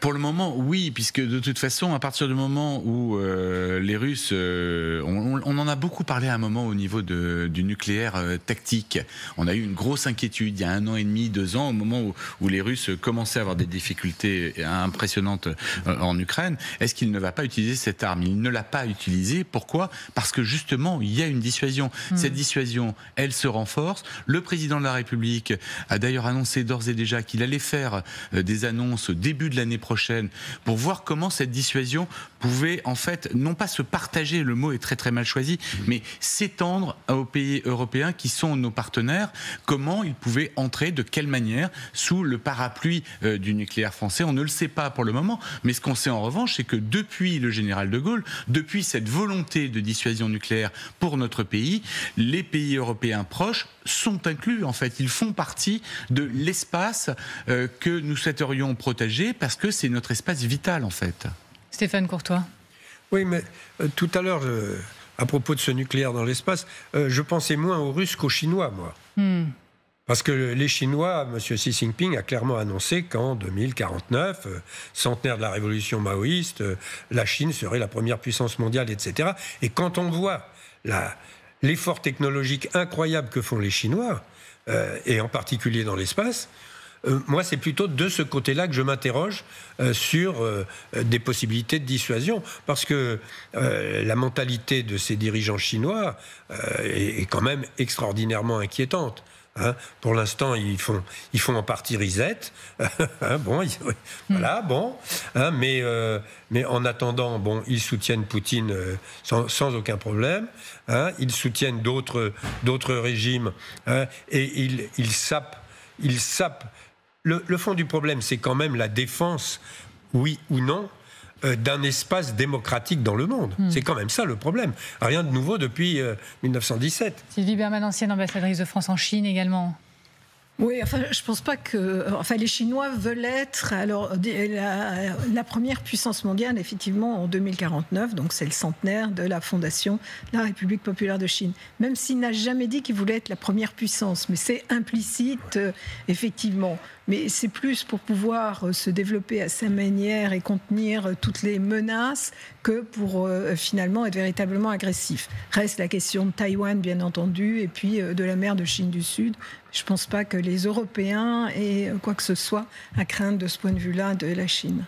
Pour le moment, oui, puisque de toute façon, à partir du moment où les Russes, on en a beaucoup parlé à un moment au niveau du nucléaire tactique. On a eu une grosse inquiétude il y a 1 an et demi, 2 ans, au moment où les Russes commençaient à avoir des difficultés impressionnantes en Ukraine. Est-ce qu'il ne va pas utiliser cette arme? Il ne l'a pas utilisée. Pourquoi? Parce que justement, il y a une dissuasion. Cette dissuasion, elle se renforce. Le président de la République a d'ailleurs annoncé d'ores et déjà qu'il allait faire des annonces au début de l'année prochaine pour voir comment cette dissuasion pouvait en fait non pas se partager, le mot est très très mal choisi, mais s'étendre aux pays européens qui sont nos partenaires, comment ils pouvaient entrer, de quelle manière, sous le parapluie du nucléaire français. On ne le sait pas pour le moment, mais ce qu'on sait en revanche, c'est que depuis le général de Gaulle, depuis cette volonté de dissuasion nucléaire pour notre pays, les pays européens proches sont inclus en fait, ils font partie de l'espace que nous souhaiterions protéger parce que c'est notre espace vital en fait. Stéphane Courtois. Oui, mais tout à l'heure, à propos de ce nucléaire dans l'espace, je pensais moins aux Russes qu'aux Chinois, moi. Parce que les Chinois, M. Xi Jinping a clairement annoncé qu'en 2049, centenaire de la révolution maoïste, la Chine serait la première puissance mondiale, etc. Et quand on voit l'effort technologique incroyable que font les Chinois, et en particulier dans l'espace, moi, c'est plutôt de ce côté-là que je m'interroge sur des possibilités de dissuasion. Parce que la mentalité de ces dirigeants chinois est quand même extraordinairement inquiétante. Pour l'instant, ils font en partie reset. Mais en attendant, ils soutiennent Poutine sans aucun problème. Ils soutiennent d'autres régimes et ils sapent. Le fond du problème, c'est quand même la défense, oui ou non, d'un espace démocratique dans le monde. C'est quand même ça le problème. Rien de nouveau depuis 1917. Sylvie Bermann, ancienne ambassadrice de France en Chine également. Oui, enfin, je pense pas que... Enfin, les Chinois veulent être la première puissance mondiale, effectivement, en 2049. Donc, c'est le centenaire de la fondation de la République populaire de Chine. Même s'il n'a jamais dit qu'il voulait être la première puissance. Mais c'est implicite, effectivement. Mais c'est plus pour pouvoir se développer à sa manière et contenir toutes les menaces que pour finalement être véritablement agressif. Reste la question de Taïwan, bien entendu, et puis de la mer de Chine du Sud. Je ne pense pas que les Européens aient quoi que ce soit à craindre de ce point de vue-là de la Chine.